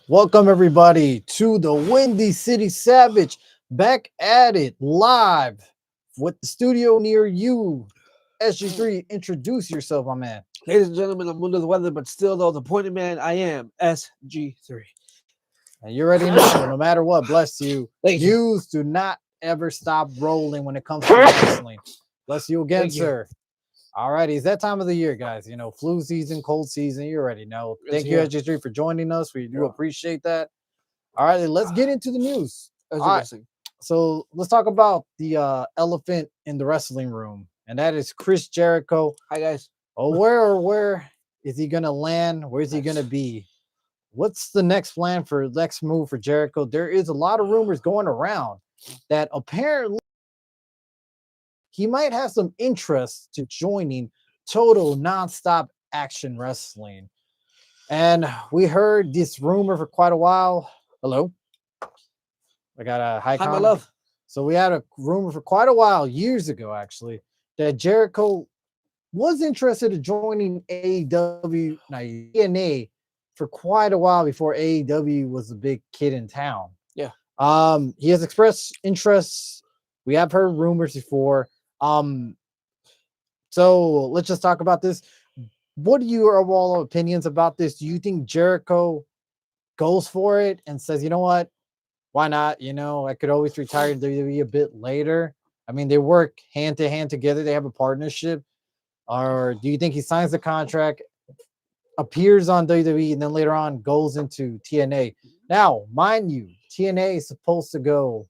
Welcome everybody to the Windy City Savage, back at it live with the studio near you. SG3, introduce yourself, my man. Ladies and gentlemen, I'm under the weather, but still, though, the pointed man, I am SG3. And you already know, no matter what, bless you. Thank you. News do not ever stop rolling when it comes to wrestling. Bless you again, Thank you. sir. Alrighty, it's that time of the year, guys. You know, flu season, cold season. You already know. Thank you, here. SG3, for joining us. We do Yeah. appreciate that. All right, let's get into the news. That's All right, interesting. so let's talk about the elephant in the wrestling room, and that is Chris Jericho. Hi, guys. Oh, where is he gonna land? Where's he gonna be? What's the next plan for next move for Jericho? There is a lot of rumors going around that apparently he might have some interest to joining Total Nonstop Action Wrestling. And we heard this rumor for quite a while. Hello, I got a high Hi, my comment. love. So we had a rumor for quite a while, years ago actually, that Jericho was interested in joining AEW, TNA, for quite a while before AEW was a big kid in town. Yeah. He has expressed interest. We have heard rumors before. So let's just talk about this. What are your overall opinions about this? Do you think Jericho goes for it and says, you know what? Why not? You know, I could always retire in WWE a bit later. I mean, they work hand to hand together. They have a partnership. Or do you think he signs the contract, appears on WWE, and then later on goes into TNA? Now, mind you, TNA is supposed to go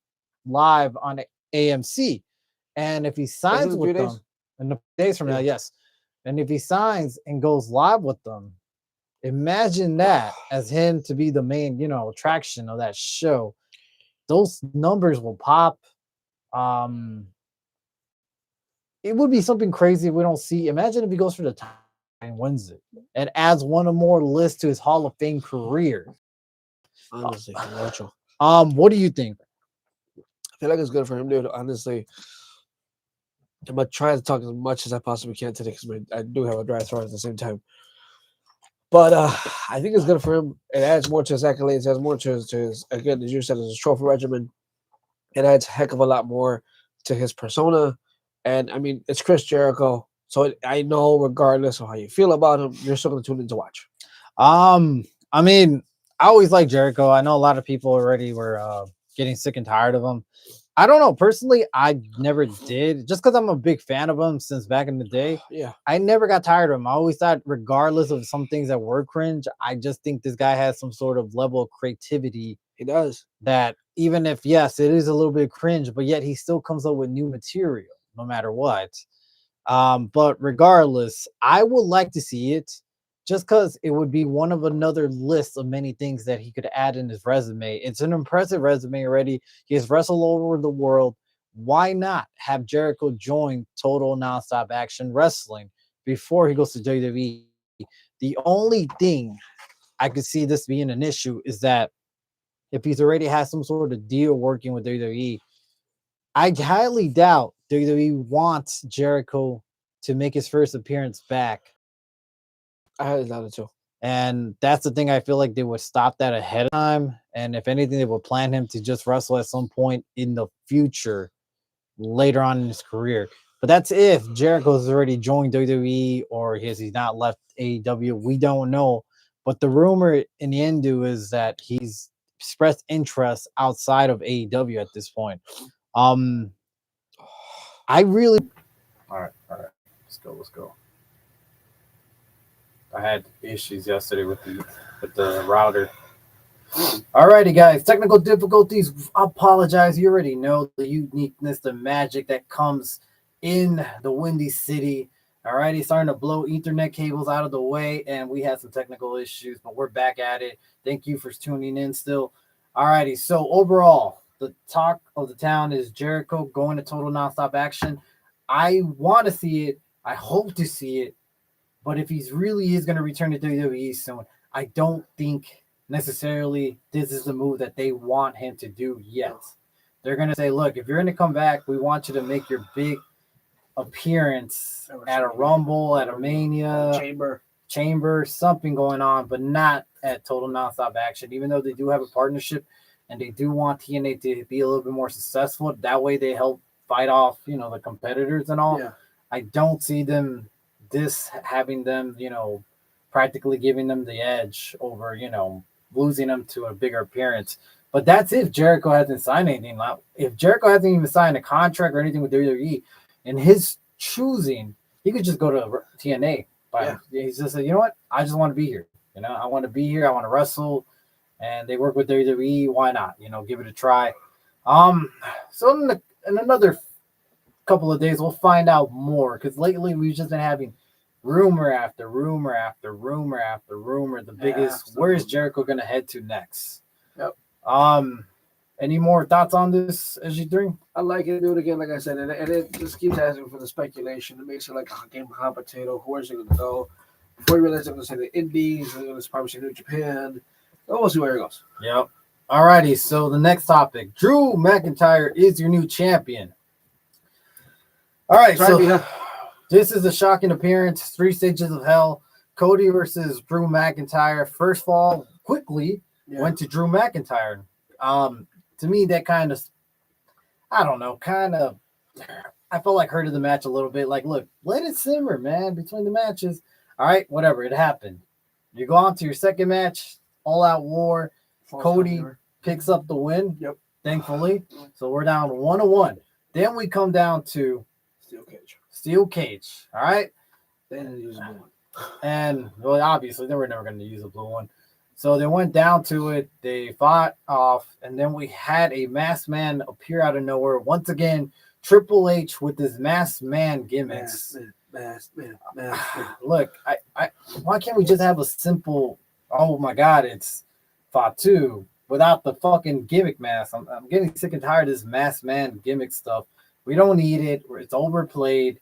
live on AMC. And if he signs with them in the days from now, yes. And if he signs and goes live with them, imagine that as him to be the main, attraction of that show. Those numbers will pop. Um, it would be something crazy if we don't see. Imagine if he goes for the title and wins it and adds one or more lists to his Hall of Fame career. Honestly, What do you think? I feel like it's good for him, dude. Honestly, I'm gonna try to talk as much as I possibly can today because I do have a dry throat at the same time. But I think it's good for him. It adds more to his accolades. It adds more to his again, as you said, his trophy regimen. It adds a heck of a lot more to his persona. And I mean, it's Chris Jericho. So I know, regardless of how you feel about him, you're still going to tune in to watch. I mean, I always like Jericho. I know a lot of people already were getting sick and tired of him. I don't know. Personally, I never did. Just because I'm a big fan of him since back in the day. Yeah. I never got tired of him. I always thought, regardless of some things that were cringe, I just think this guy has some sort of level of creativity. He does. That even if, yes, it is a little bit cringe, but yet he still comes up with new material no matter what. But regardless, I would like to see it just because it would be one of another list of many things that he could add in his resume. It's an impressive resume already. He has wrestled all over the world. Why not have Jericho join Total Nonstop Action Wrestling before he goes to WWE? The only thing I could see this being an issue is that if he's already has some sort of deal working with WWE, I highly doubt WWE wants Jericho to make his first appearance back. I highly doubt it too. And that's the thing. I feel like they would stop that ahead of time. And if anything, they would plan him to just wrestle at some point in the future, later on in his career. But that's if Jericho's already joined WWE or has he not left AEW. We don't know. But the rumor in the end is that he's expressed interest outside of AEW at this point. I really. All right. Let's go. I had issues yesterday with the router. Alrighty, guys. Technical difficulties. I apologize. You already know the uniqueness, the magic that comes in the Windy City. Alrighty, starting to blow Ethernet cables out of the way, and we had some technical issues, but we're back at it. Thank you for tuning in still. Alrighty, so overall, the talk of the town is Jericho going to Total Nonstop Action. I want to see it. I hope to see it. But if he's really is going to return to WWE soon, I don't think necessarily this is the move that they want him to do yet. They're going to say, look, if you're going to come back, we want you to make your big appearance at a Rumble, at a Mania, chamber, something going on, but not at Total Nonstop Action. Even though they do have a partnership and they do want TNA to be a little bit more successful, that way they help fight off, the competitors and all. Yeah. I don't see them having them, practically giving them the edge over, losing them to a bigger appearance. But that's if Jericho hasn't signed anything. If Jericho hasn't even signed a contract or anything with WWE, in his choosing, he could just go to TNA. But he's just like, you know what? I just want to be here. I want to be here. I want to wrestle. And they work with WWE. Why not? Give it a try. So in another couple of days, we'll find out more. Because lately, we've just been having rumor after rumor after rumor after rumor. The biggest, where is Jericho going to head to next? Yep. Any more thoughts on this, SG3? I like it. Do it again, like I said, and it just keeps asking for the speculation. It makes it like a game of hot potato. Where's it going to go? Before you realize, I'm going to say the Indies. I'm going to probably say New Japan. We'll see where it goes. Yep. Alrighty. So the next topic: Drew McIntyre is your new champion. All right. This is a shocking appearance. 3 stages of hell. Cody versus Drew McIntyre. First fall quickly went to Drew McIntyre. To me, that kind of, I don't know, I felt like hurted the match a little bit. Like, look, let it simmer, man, between the matches. All right, whatever, it happened. You go on to your second match, All Out War. Cody picks up the win, thankfully. So we're down 1-1. Then we come down to Steel Cage, all right? They didn't use a blue one. And, well, obviously, they were never going to use a blue one. So they went down to it. They fought off, and then we had a masked man appear out of nowhere. Once again, Triple H with his masked man gimmicks. Masked man. Look, why can't we just have a simple, oh my God, it's Fatu without the fucking gimmick mask? I'm getting sick and tired of this masked man gimmick stuff. We don't need it. It's overplayed.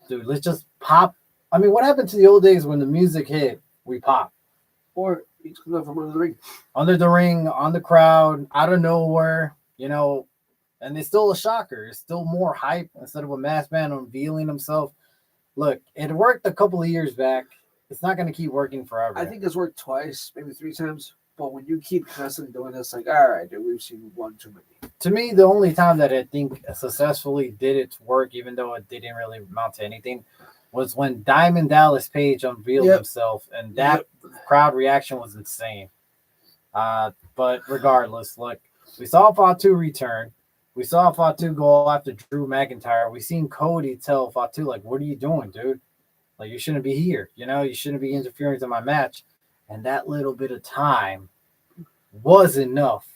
Dude, let's just pop. I mean, what happened to the old days when the music hit, we pop? Or he's coming up from under the ring. Under the ring, on the crowd, out of nowhere, and it's still a shocker. It's still more hype instead of a masked man unveiling himself. Look, it worked a couple of years back. It's not going to keep working forever. I think it's worked twice, maybe 3 times. But when you keep constantly doing this, like, all right, dude, we've seen one too many. To me, the only time that I think successfully did its work, even though it didn't really amount to anything, was when Diamond Dallas Page unveiled himself, and that crowd reaction was insane. But regardless, look, we saw Fatu return. We saw Fatu go after Drew McIntyre. We seen Cody tell Fatu, like, what are you doing, dude? Like, you shouldn't be here. You shouldn't be interfering in my match. And that little bit of time was enough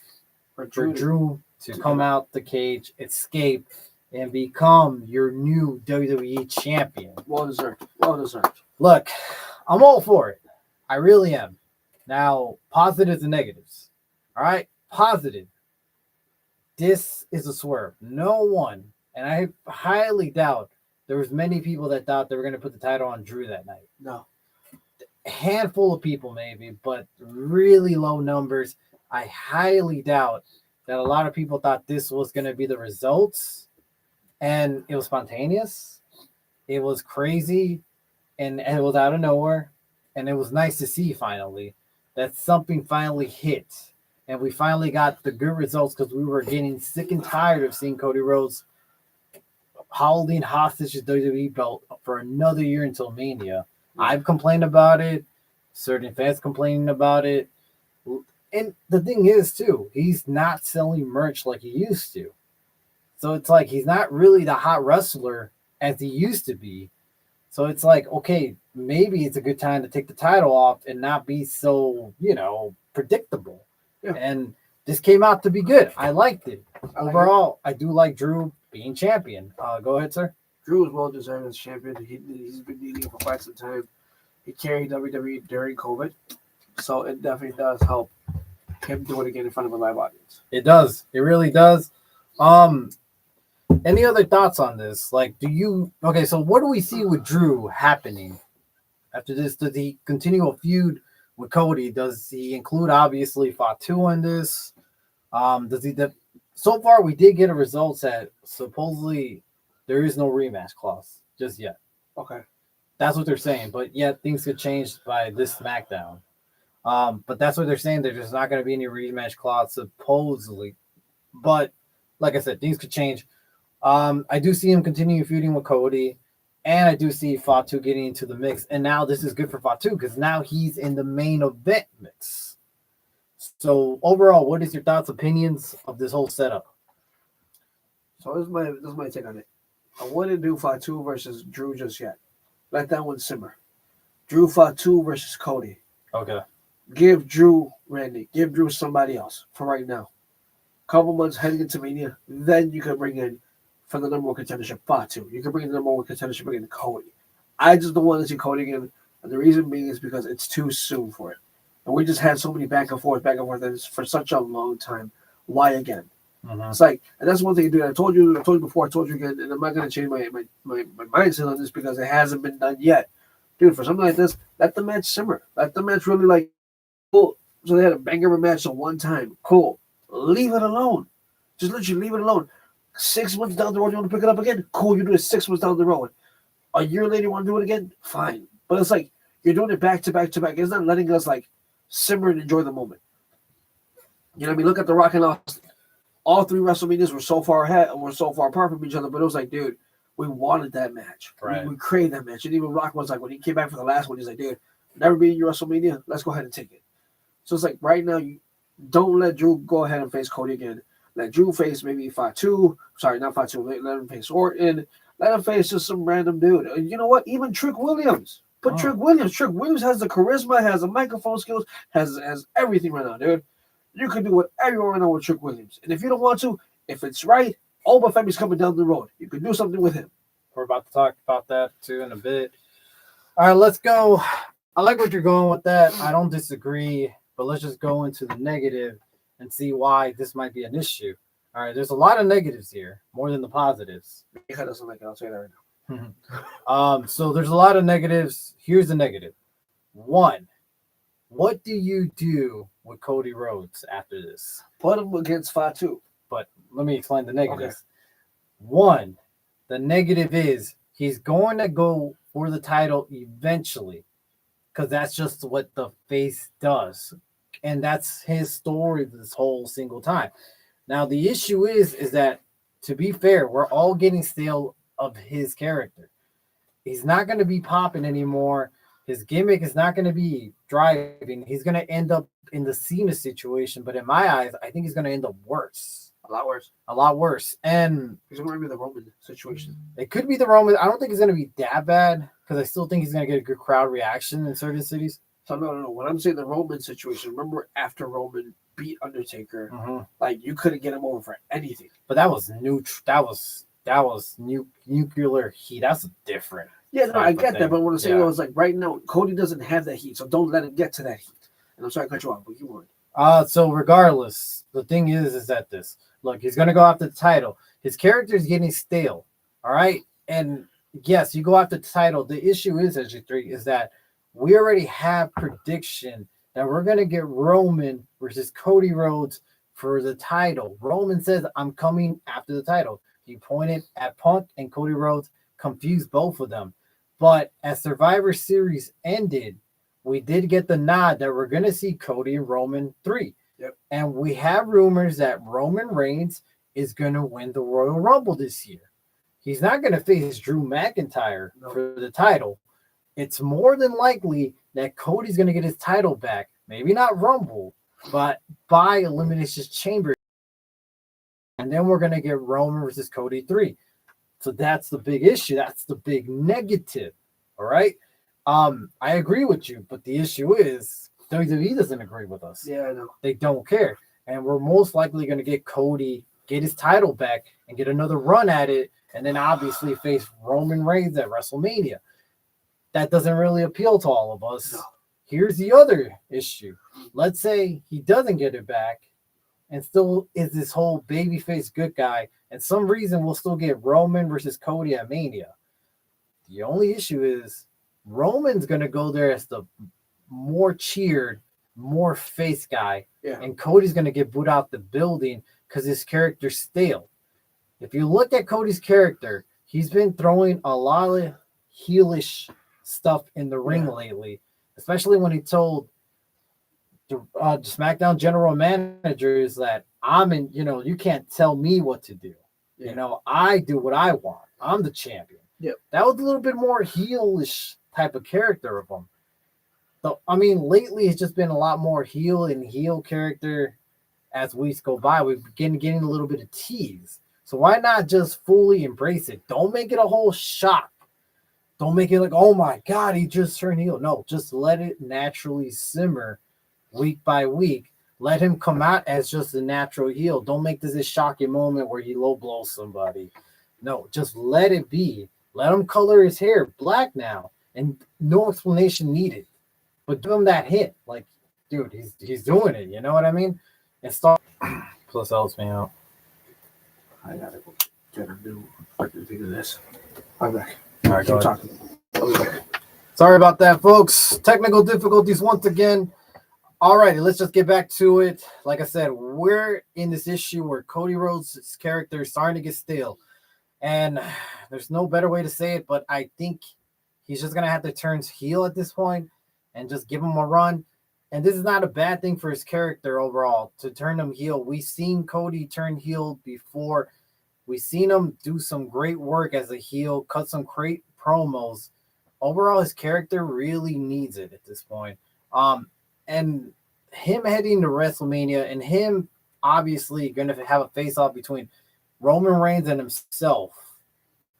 for Drew to come out the cage, escape, and become your new WWE champion. Well deserved. Look, I'm all for it. I really am. Now, positives and negatives. All right? Positive. This is a swerve. No one, and I highly doubt there was many people that thought they were going to put the title on Drew that night. No. A handful of people maybe, but really low numbers. I highly doubt that a lot of people thought this was going to be the results. And it was spontaneous. It was crazy. And it was out of nowhere. And it was nice to see finally that something finally hit. And we finally got the good results because we were getting sick and tired of seeing Cody Rhodes holding hostage his WWE belt for another year until Mania. I've complained about it. Certain fans complaining about it. And the thing is, too, he's not selling merch like he used to. So it's like he's not really the hot wrestler as he used to be. So it's like, okay, maybe it's a good time to take the title off and not be so, predictable. Yeah. And this came out to be good. I liked it. Overall, I do like Drew being champion. Go ahead, sir. Drew is well deserved as champion. He's been needing it for quite some time. He carried WWE during COVID, so it definitely does help him do it again in front of a live audience. It does. It really does. Any other thoughts on this? Like, so what do we see with Drew happening after this? Does he continue a feud with Cody? Does he include, obviously, Fatu in this? So far, we did get a result that supposedly there is no rematch clause just yet. Okay. That's what they're saying. But yet things could change by this SmackDown. But that's what they're saying. There's not going to be any rematch clause supposedly. But like I said, things could change. I do see him continuing feuding with Cody, and I do see Fatu getting into the mix. And now this is good for Fatu because now he's in the main event mix. So overall, what is your thoughts, opinions of this whole setup? So this is my take on it. I wouldn't do Fatu versus Drew just yet. Let that one simmer. Drew Fatu versus Cody. Okay. Give Drew Randy. Give Drew somebody else for right now. Couple months heading into Mania, then you can bring in for the number one contendership Fatu. You can bring in the number one contendership again Cody. I just don't want to see Cody again, and the reason being is because it's too soon for it. And we just had so many back and forth, and for such a long time. Why again? Mm-hmm. It's like, and that's one thing, dude. I told you before, I told you again, and I'm not going to change my mindset on this because it hasn't been done yet. Dude, for something like this, let the match simmer. Let the match really, like, cool. So they had a banger of a match at one time. Cool. Leave it alone. Just literally leave it alone. 6 months down the road, you want to pick it up again? Cool, you do it 6 months down the road. A year later, you want to do it again? Fine. But it's like, you're doing it back to back to back. It's not letting us, like, simmer and enjoy the moment. You know what I mean? Look at The Rock and Austin. All 3 WrestleManias were so far ahead and were so far apart from each other, but it was like, dude, we wanted that match. Right. We craved that match. And even Rock was like, when he came back for the last one, he's like, dude, never beating your WrestleMania, let's go ahead and take it. So it's like, right now, you don't let Drew go ahead and face Cody again. Let Drew face maybe Fatu. Sorry, not Fatu. Let him face Orton. Let him face just some random dude. And you know what? Even Trick Williams. Put Trick Williams. Trick Williams has the charisma, has the microphone skills, has everything right now, dude. You can do whatever you want right now with Trick Williams. And if you don't want to, if it's right, Oba Femi's coming down the road. You can do something with him. We're about to talk about that too in a bit. All right, let's go. I like what you're going with that. I don't disagree, but let's just go into the negative and see why this might be an issue. All right, there's a lot of negatives here, more than the positives. Yeah, doesn't like it. I'll say that right now. So there's a lot of negatives. Here's the negative. 1, what do you do with Cody Rhodes after this? Put him against Fatu. But let me explain the negatives. Okay. 1, the negative is he's going to go for the title eventually because that's just what the face does. And that's his story this whole single time. Now, the issue is that, to be fair, we're all getting stale of his character. He's not going to be popping anymore. His gimmick is not going to be driving. He's going to end up in the Cena situation. But in my eyes, I think he's going to end up worse. A lot worse. A lot worse. And he's going to be the Roman situation. It could be the Roman. I don't think it's going to be that bad because I still think he's going to get a good crowd reaction in certain cities. So no. When I'm saying the Roman situation, remember after Roman beat Undertaker, like you couldn't get him over for anything. But that was nuclear heat. That's different. Yeah, no, I get that. But what I'm saying was like right now, Cody doesn't have that heat, so don't let him get to that heat. And I'm sorry to cut you off, but you want. So regardless, the thing is that this look, he's gonna go after the title. His character is getting stale. All right, and yes, you go after the title. The issue is, SG3, is that we already have prediction that we're going to get Roman versus Cody Rhodes for the title. Roman says, I'm coming after the title. He pointed at Punk and Cody Rhodes, confused both of them. But as Survivor Series ended, we did get the nod that we're going to see Cody and Roman 3. Yep. And we have rumors that Roman Reigns is going to win the Royal Rumble this year. He's not going to face Drew McIntyre for the title. It's more than likely that Cody's going to get his title back. Maybe not Rumble, but by Elimination Chamber. And then we're going to get Roman versus Cody 3. So that's the big issue. That's the big negative. All right. I agree with you, but the issue is WWE doesn't agree with us. Yeah, I know. They don't care. And we're most likely going to get Cody, get his title back, and get another run at it, and then obviously face Roman Reigns at WrestleMania. That doesn't really appeal to all of us. No. Here's the other issue. Let's say he doesn't get it back and still is this whole babyface good guy, and some reason we'll still get Roman versus Cody at Mania. The only issue is Roman's going to go there as the more cheered, more face guy, and Cody's going to get booed out the building because his character's stale. If you look at Cody's character, he's been throwing a lot of heelish stuff in the ring lately, especially when he told the SmackDown general managers that I'm in, you can't tell me what to do. I do what I want. I'm the champion. Yep. That was a little bit more heelish type of character of him. So, I mean, lately it's just been a lot more heel character as weeks go by. We've been getting a little bit of tease. So why not just fully embrace it? Don't make it a whole shock. Don't make it like, oh my God, he just turned heel. No, just let it naturally simmer week by week. Let him come out as just a natural heel. Don't make this a shocking moment where he low blows somebody. No, just let it be. Let him color his hair black now, and no explanation needed. But give him that hit, like, dude, he's doing it. You know what I mean? And start. Plus helps me out. I gotta go get a new fucking thing of this. I'm back. All right, Keep talking. I'll be back. Sorry about that, folks. Technical difficulties once again. Alrighty, let's just get back to it. Like I said, we're in this issue where Cody Rhodes' character is starting to get stale. And there's no better way to say it, but I think he's just going to have to turn heel at this point and just give him a run. And this is not a bad thing for his character overall, to turn him heel. We've seen Cody turn heel before. We've seen him do some great work as a heel, cut some great promos. Overall, his character really needs it at this point. And him heading to WrestleMania and him obviously going to have a face-off between Roman Reigns and himself.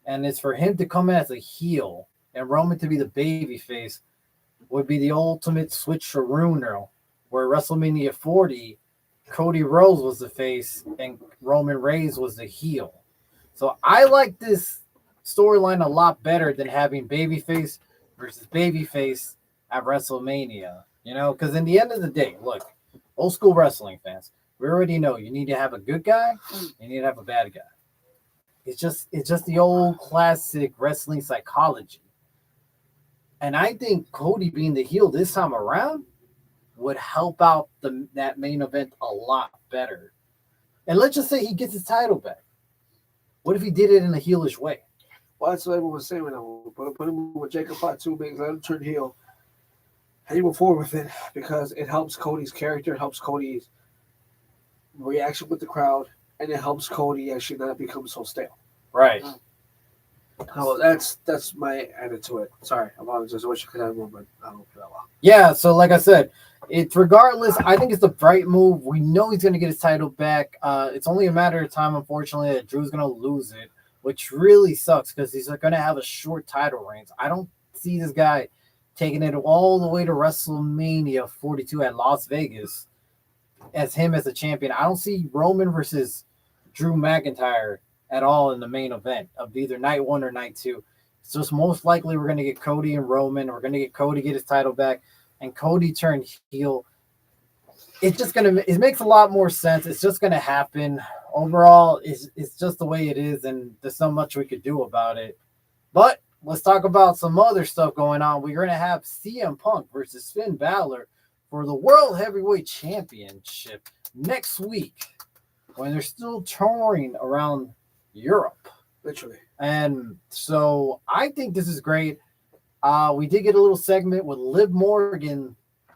And it's for him to come in as a heel and Roman to be the baby face would be the ultimate switcheroo, where WrestleMania 40, Cody Rhodes was the face and Roman Reigns was the heel. So I like this storyline a lot better than having babyface versus babyface at WrestleMania. Because in the end of the day, look, old school wrestling fans, we already know you need to have a good guy, you need to have a bad guy. It's just the old classic wrestling psychology. And I think Cody being the heel this time around would help out that main event a lot better. And let's just say he gets his title back. What if he did it in a heelish way? Well, that's what everyone was saying when I put him with Jacob Pot 2 bigs, let him turn heel. And he move forward with it because it helps Cody's character, helps Cody's reaction with the crowd, and it helps Cody actually not become so stale. Right. So that's my added to it. Sorry, I apologize. I wish I could have more, but I don't feel that well. Yeah, so like I said, it's regardless. I think it's the right move. We know he's going to get his title back. It's only a matter of time, unfortunately, that Drew's going to lose it, which really sucks because he's going to have a short title reign. I don't see this guy taking it all the way to WrestleMania 42 at Las Vegas as him as a champion. I don't see Roman versus Drew McIntyre at all in the main event of either night 1 or night 2. It's just most likely we're going to get Cody and Roman. We're going to get Cody get his title back and Cody turn heel. It makes a lot more sense. It's just going to happen. Overall, it's just the way it is, and there's so much we could do about it. But let's talk about some other stuff going on. We're going to have CM Punk versus Finn Balor for the World Heavyweight Championship next week when they're still touring around Europe. Literally. And so I think this is great. We did get a little segment with Liv Morgan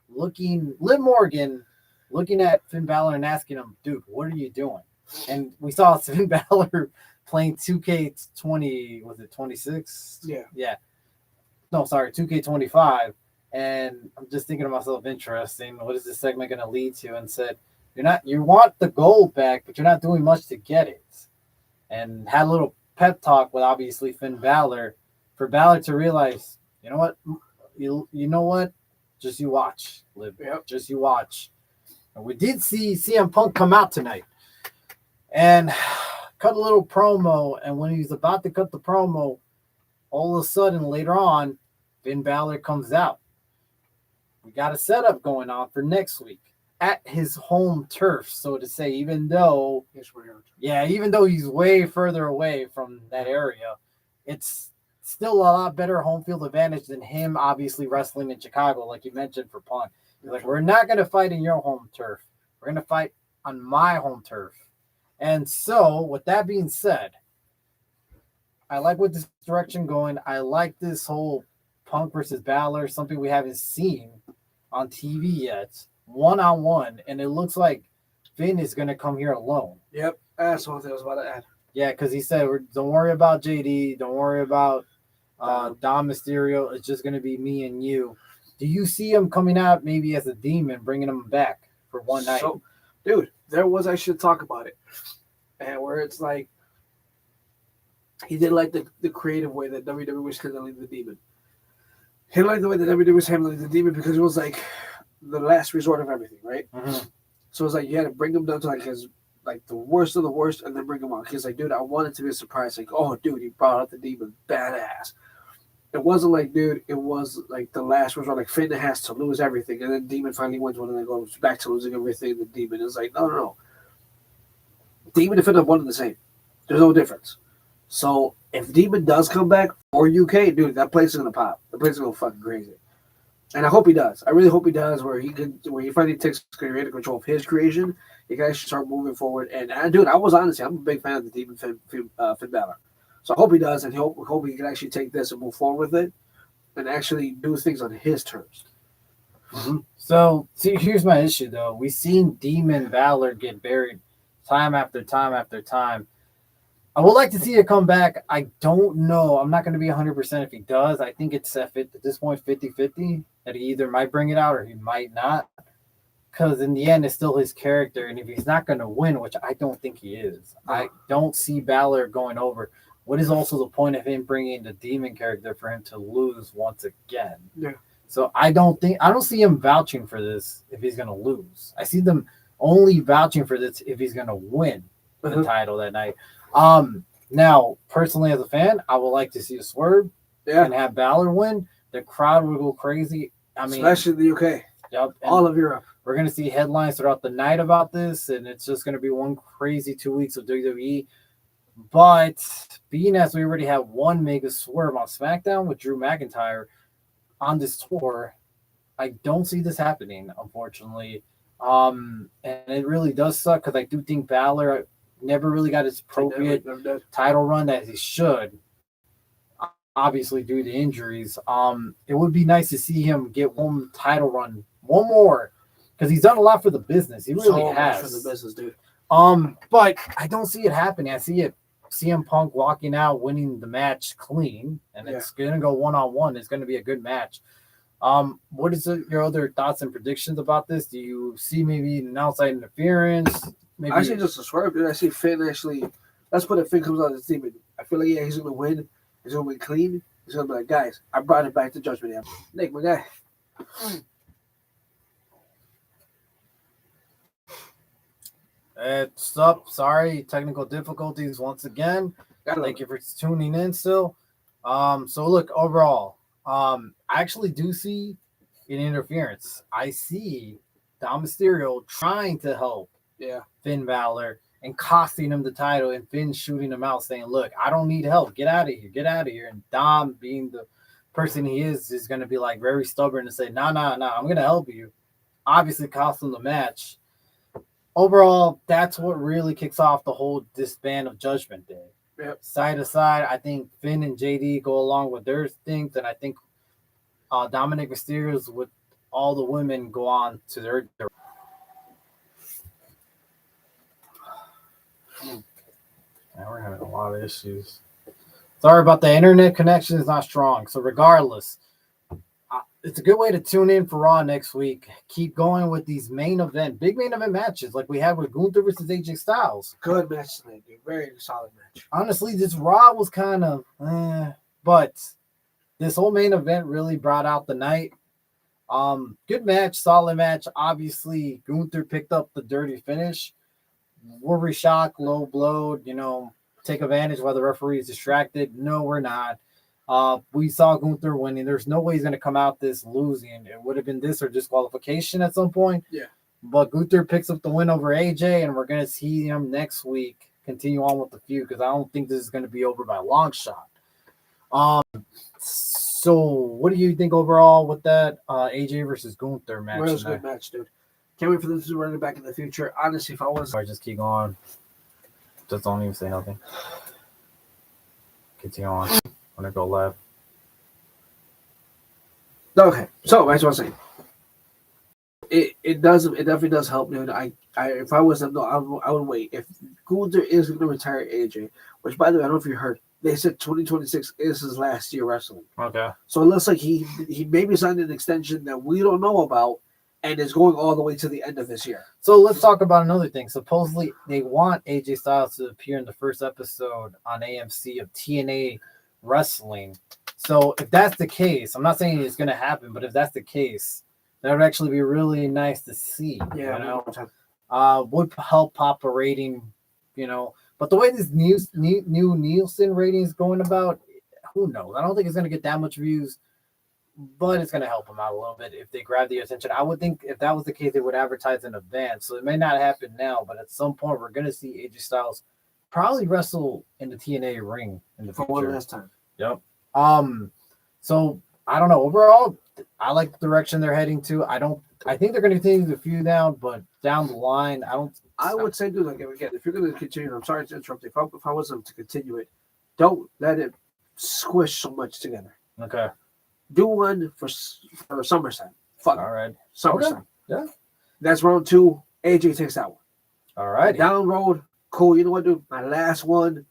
looking at Finn Balor and asking him, dude, what are you doing? And we saw Finn Balor playing 2K20, was it 26? Yeah. No, sorry, 2K25. And I'm just thinking to myself, interesting. What is this segment going to lead to? And said, you want the gold back, but you're not doing much to get it. And had a little pep talk with obviously Finn Balor for Balor to realize, you know what? Just you watch, Liv. Yep. Just you watch. And we did see CM Punk come out tonight and cut a little promo. And when he's about to cut the promo, all of a sudden later on, Finn Balor comes out. We got a setup going on for next week at his home turf, so to say, even though he's way further away from that area, it's still a lot better home field advantage than him obviously wrestling in Chicago, like you mentioned for Punk. He's like, we're not going to fight in your home turf. We're going to fight on my home turf. And so, with that being said, I like what this direction going. I like this whole Punk versus Balor, something we haven't seen on TV yet, 1-on-1, and it looks like Finn is going to come here alone. Yep, that's one thing I was about to add. Yeah, because he said, don't worry about JD, don't worry about Dom Mysterio. It's just going to be me and you. Do you see him coming out maybe as a demon, bringing him back for one night? So, dude, there was actually talk about it, and where it's like he did like the creative way that WWE was handling the demon. He liked the way that WWE was handling the demon because it was like the last resort of everything, right? Mm-hmm. So it's like you had to bring him down to like his like the worst of the worst, and then bring him on. He's like, dude, I want it to be a surprise. Like, oh, dude, he brought out the demon, badass. It wasn't like, dude, it was like the last resort. Like Finn has to lose everything, and then Demon finally wins one, and then goes back to losing everything. The Demon is like, no. Demon and Finn are one and the same. There's no difference. So if Demon does come back for UK, dude, that place is gonna pop. The place is gonna go fucking crazy. And I hope he does. I really hope he does, where he finally takes creative control of his creation. He can actually start moving forward. And dude, I was honestly, I'm a big fan of the Demon Finn Balor. So I hope he does, and hope he can actually take this and move forward with it, and actually do things on his terms. Mm-hmm. So, see, here's my issue, though. We've seen Demon Balor get buried time after time after time. I would like to see it come back. I don't know. I'm not going to be 100% if he does. I think it's at this point 50-50 that he either might bring it out or he might not. Because in the end, it's still his character. And if he's not going to win, which I don't think he is, I don't see Balor going over. What is also the point of him bringing the demon character for him to lose once again? Yeah. So I don't see him vouching for this if he's going to lose. I see them only vouching for this if he's going to win the title that night. Now, personally, as a fan, I would like to see a swerve and have Balor win. The crowd would go crazy. I mean, especially the UK. Yep. All of Europe. We're going to see headlines throughout the night about this, and it's just going to be one crazy 2 weeks of WWE. But being as we already have one mega swerve on SmackDown with Drew McIntyre on this tour, I don't see this happening, unfortunately. And it really does suck because I do think Balor never really got his appropriate title run that he should, obviously due to injuries. It would be nice to see him get one title run, one more, because he's done a lot for the business. He really has. For the business, dude. But I don't see it happening. I see it. CM Punk walking out, winning the match clean, and it's going to go one-on-one. It's going to be a good match. What is your other thoughts and predictions about this? Do you see maybe an outside interference? Maybe I see just a swerve, dude. I see Finn actually. That's when Finn comes out of the demon. I feel like he's going to win. He's going to win clean. He's going to be like, guys, I brought it back to Judgment Day. Nick, my guy. It's up. Sorry, technical difficulties once again. Thank you for tuning in still. So look, overall, I actually do see an interference. I see Dom Mysterio trying to help Finn Balor and costing him the title, and Finn shooting him out saying, look, I don't need help. Get out of here. Get out of here. And Dom, being the person he is going to be like very stubborn and say, no, I'm going to help you. Obviously cost him the match. Overall, that's what really kicks off the whole disband of Judgment Day. Yep. Side to side, I think Finn and JD go along with their things, and I think Dominic Mysterio's with all the women go on to their. Now we're having a lot of issues. Sorry about the internet connection is not strong. So regardless, it's a good way to tune in for Raw next week. Keep going with these big main event matches like we had with Gunther versus AJ Styles. Good match tonight, dude. Very solid match. Honestly, this Raw was kind of, but this whole main event really brought out the night. Good match, solid match. Obviously, Gunther picked up the dirty finish. Were we shocked, low blowed, take advantage while the referee is distracted? No, we're not. We saw Gunther winning. There's no way he's going to come out this losing. It would have been this or disqualification at some point. Yeah. But Gunther picks up the win over AJ, and we're going to see him next week continue on with the feud because I don't think this is going to be over by a long shot. So what do you think overall with that AJ versus Gunther match? It was a good match, dude. Can't wait for them to run it back in the future. Honestly, if I was... Sorry, just keep going. Just don't even say nothing. Continue on. I'm going to go left. Okay, so that's what I'm saying. It definitely does help. Dude. If I was them, no, I would wait. If Gunther is going to retire AJ, which by the way, I don't know if you heard, they said 2026 is his last year wrestling. Okay. So it looks like he maybe signed an extension that we don't know about, and is going all the way to the end of this year. So let's talk about another thing. Supposedly they want AJ Styles to appear in the first episode on AMC of TNA Wrestling. So if that's the case, I'm not saying it's going to happen, but if that's the case, that would actually be really nice to see. Yeah, you know, would help pop a rating, you know. But the way this new Nielsen rating is going about, who knows? I don't think it's going to get that much views, but it's going to help them out a little bit if they grab the attention. I would think if that was the case, they would advertise in advance. So it may not happen now, but at some point, we're going to see AJ Styles probably wrestle in the TNA ring in the future. For one last time. Yep. So I don't know. Overall, I like the direction they're heading to. I think they're going to continue the feud down, but down the line, I would say, dude, like again, if you're going to continue, I'm sorry to interrupt. If I was them to continue it, don't let it squish so much together. Okay. Do one for SummerSlam. Fuck. All right. SummerSlam. Okay. Yeah. That's round 2. AJ takes that one. All right. Down road. Cool. You know what, dude? My last one.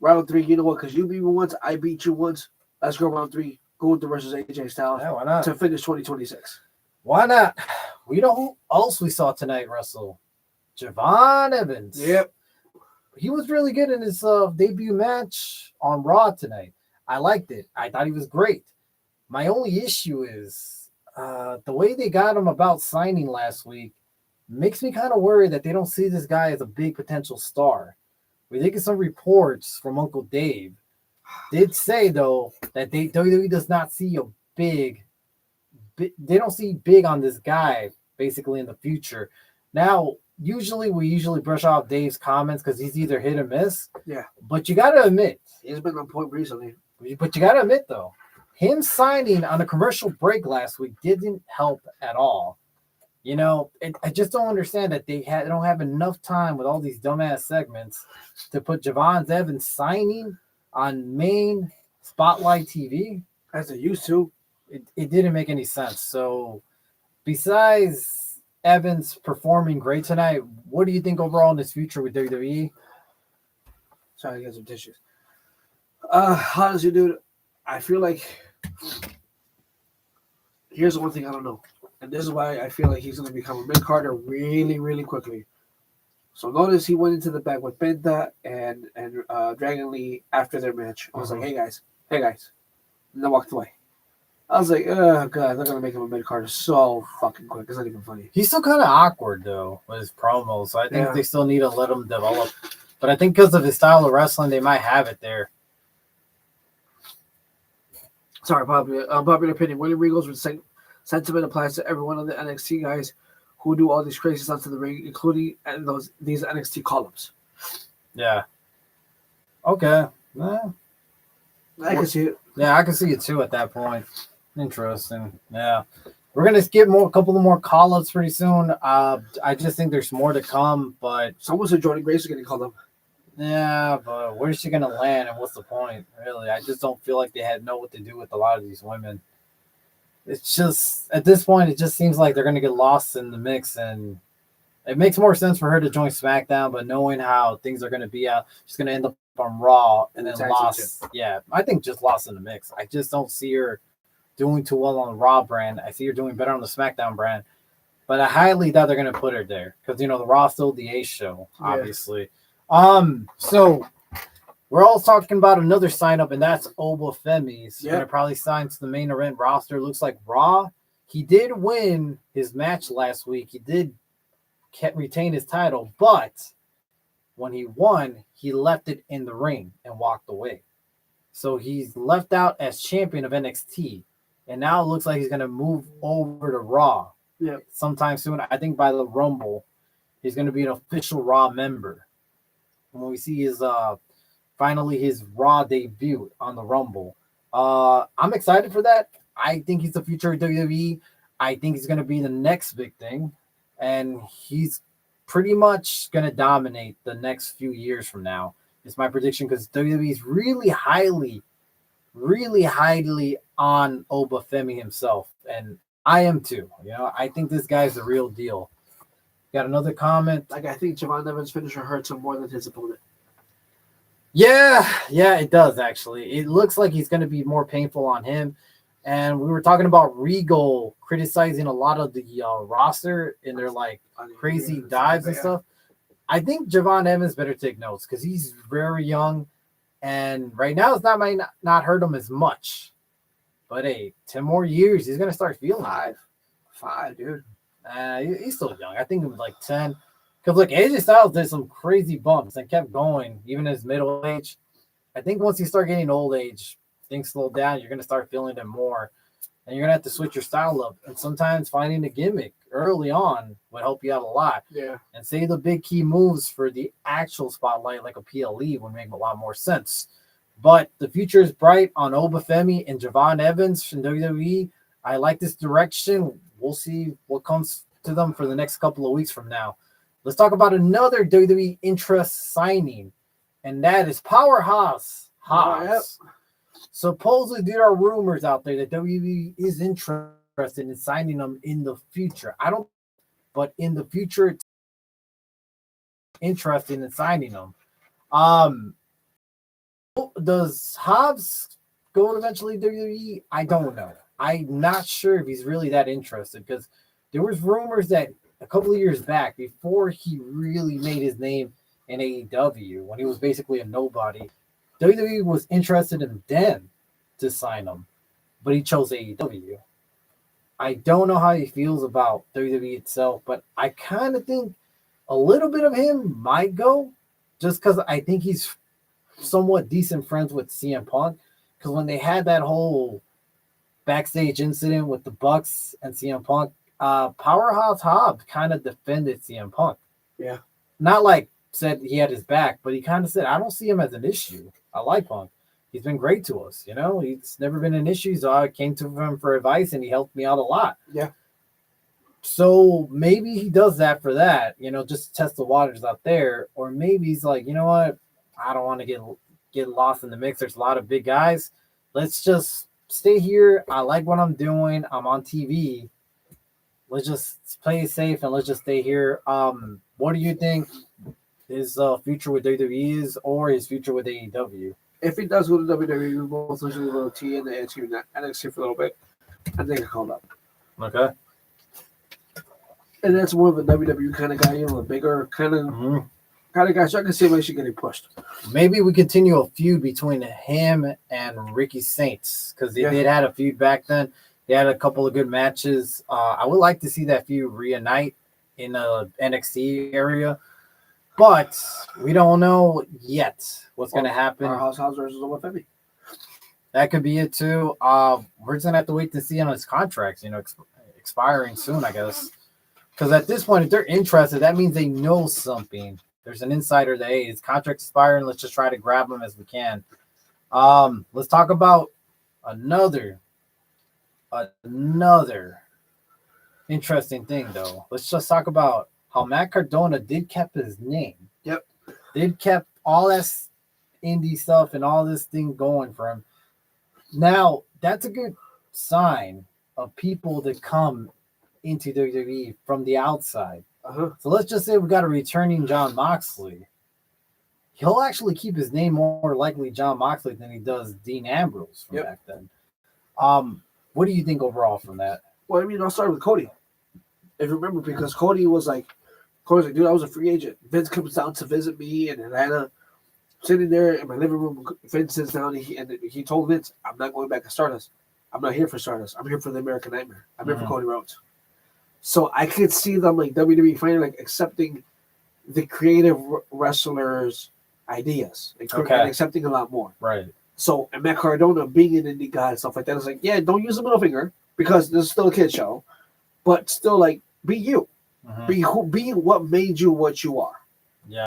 Round 3. You know what? Because you beat me once, I beat you once. Let's go round 3. Gunther versus AJ Styles. Yeah, why not? To finish 2026. Why not? You know who else we saw tonight wrestle? Javon Evans. Yep. He was really good in his debut match on Raw tonight. I liked it. I thought he was great. My only issue is the way they got him about signing last week makes me kind of worried that they don't see this guy as a big potential star. We did get some reports from Uncle Dave. Did say, though, that WWE does not see a big they don't see big on this guy basically in the future. Now, we usually brush off Dave's comments because he's either hit or miss. Yeah. But you got to admit. He's been on point recently. But you got to admit, though, him signing on a commercial break last week didn't help at all. You know, I just don't understand that they don't have enough time with all these dumbass segments to put Javon Evans signing on main Spotlight TV. As they used to. It didn't make any sense. So besides Evans performing great tonight, what do you think overall in his future with WWE? Sorry, I got some tissues. Honestly, dude, I feel like here's the one thing I don't know. And this is why I feel like he's going to become a mid-carder really, really quickly. So notice he went into the back with Penta and Dragon Lee after their match. I was like, hey guys. And then walked away. I was like, oh god, they're gonna make him a mid-carder so fucking quick. It's not even funny. He's still kind of awkward though with his promos, so I think they still need to let him develop. But I think because of his style of wrestling, they might have it there. Sorry, unpopular opinion. William Regal's sentiment applies to every one of the NXT guys who do all these crazy stunts in the ring, including these NXT call-ups. Yeah. Okay. I can see it. Yeah, I can see it too at that point. Interesting. Yeah. We're going to skip a couple of more call-ups pretty soon. I just think there's more to come, but... Someone said Jordan Grace is going to call them. Yeah, but where's she going to land and what's the point, really? I just don't feel like they know what to do with a lot of these women. It's just, at this point, it just seems like they're going to get lost in the mix, and it makes more sense for her to join SmackDown, but knowing how things are going to be out, she's going to end up on Raw and then lost. Yeah, I think just lost in the mix. I just don't see her doing too well on the Raw brand. I see her doing better on the SmackDown brand, but I highly doubt they're going to put her there because, the Raw's still the A show, obviously. So we're all talking about another sign up, and that's Oba Femi. He's going to probably sign to the main event roster. Looks like Raw. He did win his match last week. He did retain his title, but when he won, he left it in the ring and walked away. So he's left out as champion of NXT, and now it looks like he's going to move over to Raw sometime soon. I think by the Rumble, he's going to be an official Raw member. And when we see his finally his Raw debut on the Rumble, I'm excited for that. I think he's the future of WWE. I think he's going to be the next big thing, and he's pretty much going to dominate the next few years from now. It's my prediction because WWE is really highly on Obafemi himself, and I am too. You know, I think this guy's the real deal. Got another comment? Like, I think Javon Evans' finisher hurts him more than his opponent. Yeah, it does actually. It looks like he's going to be more painful on him. And we were talking about Regal criticizing a lot of the roster in their like crazy dives and stuff. I think Javon Evans better take notes because he's very young, and right now it's might not hurt him as much. But hey, 10 more years, he's gonna start feeling it. Five, dude. He's still young. I think he was like 10. Because look, AJ Styles did some crazy bumps and kept going, even in his middle age. I think once you start getting old age, things slow down. You're gonna start feeling it more, and you're gonna have to switch your style up. And sometimes finding a gimmick early on would help you out a lot. Yeah. And say the big key moves for the actual spotlight, like a PLE, would make a lot more sense. But the future is bright on Obafemi and Javon Evans from WWE. I like this direction. We'll see what comes to them for the next couple of weeks from now. Let's talk about another WWE interest signing, and that is Powerhouse Hobbs. Yep. Supposedly, there are rumors out there that WWE is interested in signing them in the future. I don't, but in the future, it's interested in signing them. Does Hobbs go eventually to WWE? I don't know. I'm not sure if he's really that interested because there was rumors that a couple of years back, before he really made his name in AEW, when he was basically a nobody, WWE was interested in then to sign him, but he chose AEW. I don't know how he feels about WWE itself, but I kind of think a little bit of him might go just because I think he's somewhat decent friends with CM Punk. Because when they had that whole backstage incident with the Bucks and CM Punk, Powerhouse Hobbs kind of defended CM Punk. Yeah. Not like said he had his back, but he kind of said, I don't see him as an issue. I like Punk. He's been great to us. You know, he's never been an issue. So I came to him for advice and he helped me out a lot. Yeah. So maybe he does that for that, you know, just to test the waters out there. Or maybe he's like, you know what? I don't want to get lost in the mix. There's a lot of big guys. Let's just stay here. I like what I'm doing. I'm on TV. Let's just play it safe and let's just stay here. What do you think his future with WWE is, or his future with AEW? If he does go to WWE, we'll most likely go to TNA and NXT for a little bit. I think I called up. Okay. And that's more of a WWE kind of guy, you know, a bigger kind of guy. So I can see him actually getting pushed. Maybe we continue a feud between him and Ricky Saints because they did had a feud back then. They had a couple of good matches. I would like to see that feud reunite in a NXT area, but we don't know yet what's going to happen. House versus Obafemi. That could be it too. We're just gonna have to wait to see on his contracts, you know, expiring soon, I guess. Because at this point, if they're interested, that means they know something. There's an insider that, hey, his contract's expiring. Let's just try to grab him as we can. Let's talk about another interesting thing, though. Let's just talk about how Matt Cardona did keep his name. Yep. Did kept all that indie stuff and all this thing going for him. Now, that's a good sign of people that come into WWE from the outside. So let's just say we got a returning Jon Moxley. He'll actually keep his name more likely Jon Moxley than he does Dean Ambrose from back then. What do you think overall from that? Well, I mean, I'll start with Cody. If you remember, because Cody was like, dude, I was a free agent. Vince comes down to visit me in Atlanta. Sitting there in my living room, Vince sits down and he told Vince, I'm not going back to Stardust. I'm not here for Stardust. I'm here for the American Nightmare. I'm here for Cody Rhodes. So I could see them like WWE finally like accepting the creative wrestlers' ideas and accepting a lot more. Right. So and Matt Cardona being an indie guy and stuff like that is like, yeah, don't use the middle finger because this is still a kid show, but still like be you, be what made you what you are. Yeah.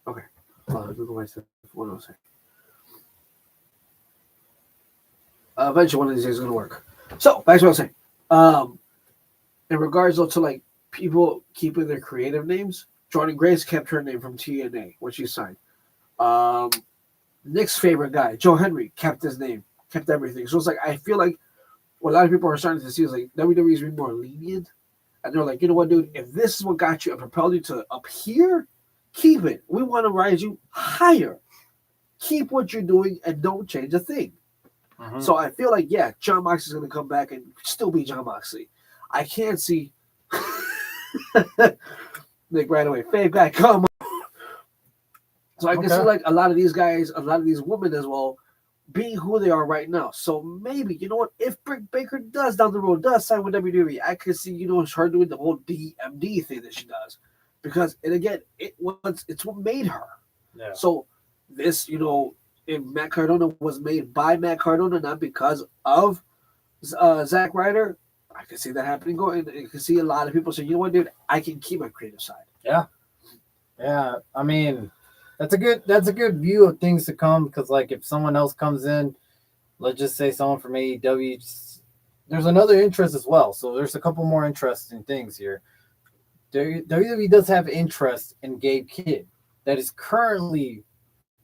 Okay. What was I saying? Eventually, one of these days is going to work. So, back to what I was saying. In regards to like people keeping their creative names, Jordan Grace kept her name from TNA when she signed. Nick's favorite guy, Joe Henry, kept his name kept everything. So it's like I feel like what a lot of people are starting to see is like WWE is being more lenient, and they're like, you know what, dude, if this is what got you and propelled you to up here, keep it. We want to rise you higher. Keep what you're doing and don't change a thing. Mhm. So I feel like, yeah, John Moxley's going to come back and still be John Moxley. I can't see Nick right away. Fave guy, come on. So I can see like a lot of these guys, a lot of these women as well, being who they are right now. So maybe, you know what, if Britt Baker does down the road, does sign with WWE, I could see, you know, her doing the whole DMD thing that she does. Because, and again, it's what made her. Yeah. So this, you know, if Matt Cardona was made by Matt Cardona, not because of Zack Ryder, I can see that happening. Going, I can see a lot of people say, you know what, dude, I can keep my creative side. Yeah. Yeah. I mean, that's a good view of things to come, because like if someone else comes in, let's just say someone from AEW, there's another interest as well. So there's a couple more interesting things here. WWE does have interest in Gabe Kidd that is currently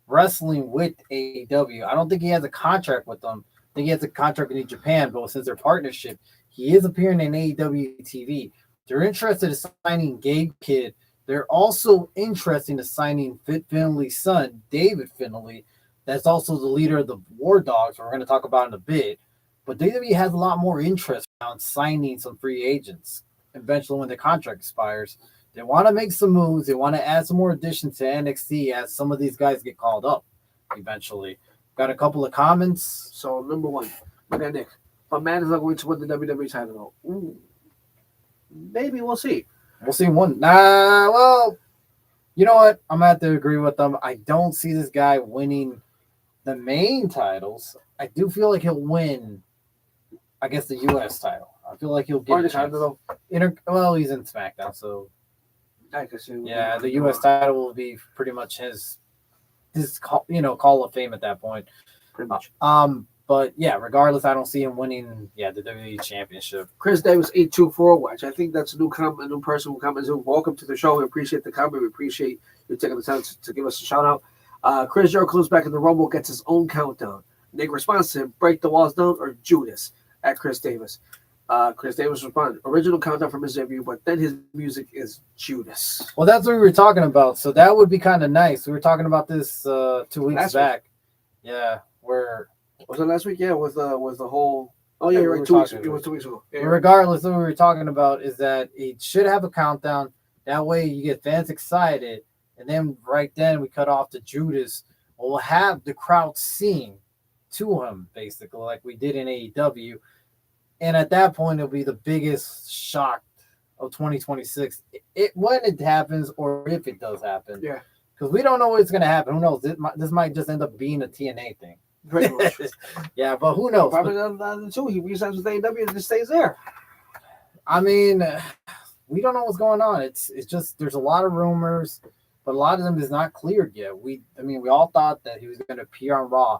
wrestling with AEW. I don't think he has a contract with them. I think he has a contract in Japan, but since their partnership, he is appearing in AEW TV. They're interested in signing Gabe Kidd. They're also interested in signing Fit Finley's son, David Finley. That's also the leader of the War Dogs, we're going to talk about in a bit. But WWE has a lot more interest around signing some free agents eventually when the contract expires. They want to make some moves. They want to add some more additions to NXT as some of these guys get called up eventually. Got a couple of comments. So, number one, look at Nick. My man is not going to win the WWE title. Ooh. Maybe we'll see. We'll see one. Well, you know what? I'm going to have to agree with them. I don't see this guy winning the main titles. I do feel like he'll win, I guess, the U.S. title. I feel like he'll get a chance. Well, he's in SmackDown, so I can see. Yeah, the U.S. title will be pretty much his Call of Fame at that point. Pretty much. But yeah, regardless, I don't see him winning. Yeah, the WWE Championship. Chris Davis 824 watch. I think that's a new person who comments. Welcome to the show. We appreciate the comment. We appreciate you taking the time to give us a shout out. Chris Jericho comes back in the Rumble, gets his own countdown. Nick responds to him: break the walls down or Judas at Chris Davis. Chris Davis responded, original countdown from his debut, but then his music is Judas. Well, that's what we were talking about. So that would be kind of nice. We were talking about this 2 weeks back. Yeah, where was it last week? Yeah, was the whole. Oh yeah, you're right. 2 weeks. It was 2 weeks ago. Yeah, regardless, what we were talking about is that it should have a countdown. That way, you get fans excited, and then right then we cut off to Judas. We'll have the crowd sing to him, basically, like we did in AEW. And at that point, it'll be the biggest shock of 2026 when it happens, or if it does happen. Yeah. Because we don't know what's going to happen. Who knows? This might just end up being a TNA thing. Pretty much. Yeah, but who knows? Probably not too. He resigns with AEW and just stays there. I mean, we don't know what's going on. It's just there's a lot of rumors, but a lot of them is not cleared yet. We all thought that he was going to appear on Raw.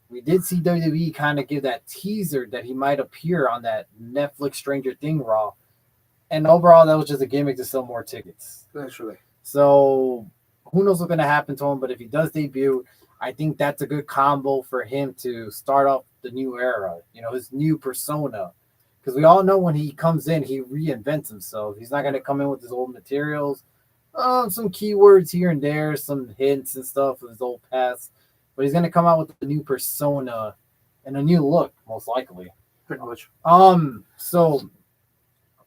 We did see WWE kind of give that teaser that he might appear on that Netflix Stranger Thing Raw. And overall, that was just a gimmick to sell more tickets. Naturally. So who knows what's going to happen to him, but if he does debut, I think that's a good combo for him to start off the new era, his new persona. Because we all know when he comes in, he reinvents himself. He's not going to come in with his old materials, some keywords here and there, some hints and stuff of his old past. But he's going to come out with a new persona and a new look, most likely. Pretty much. So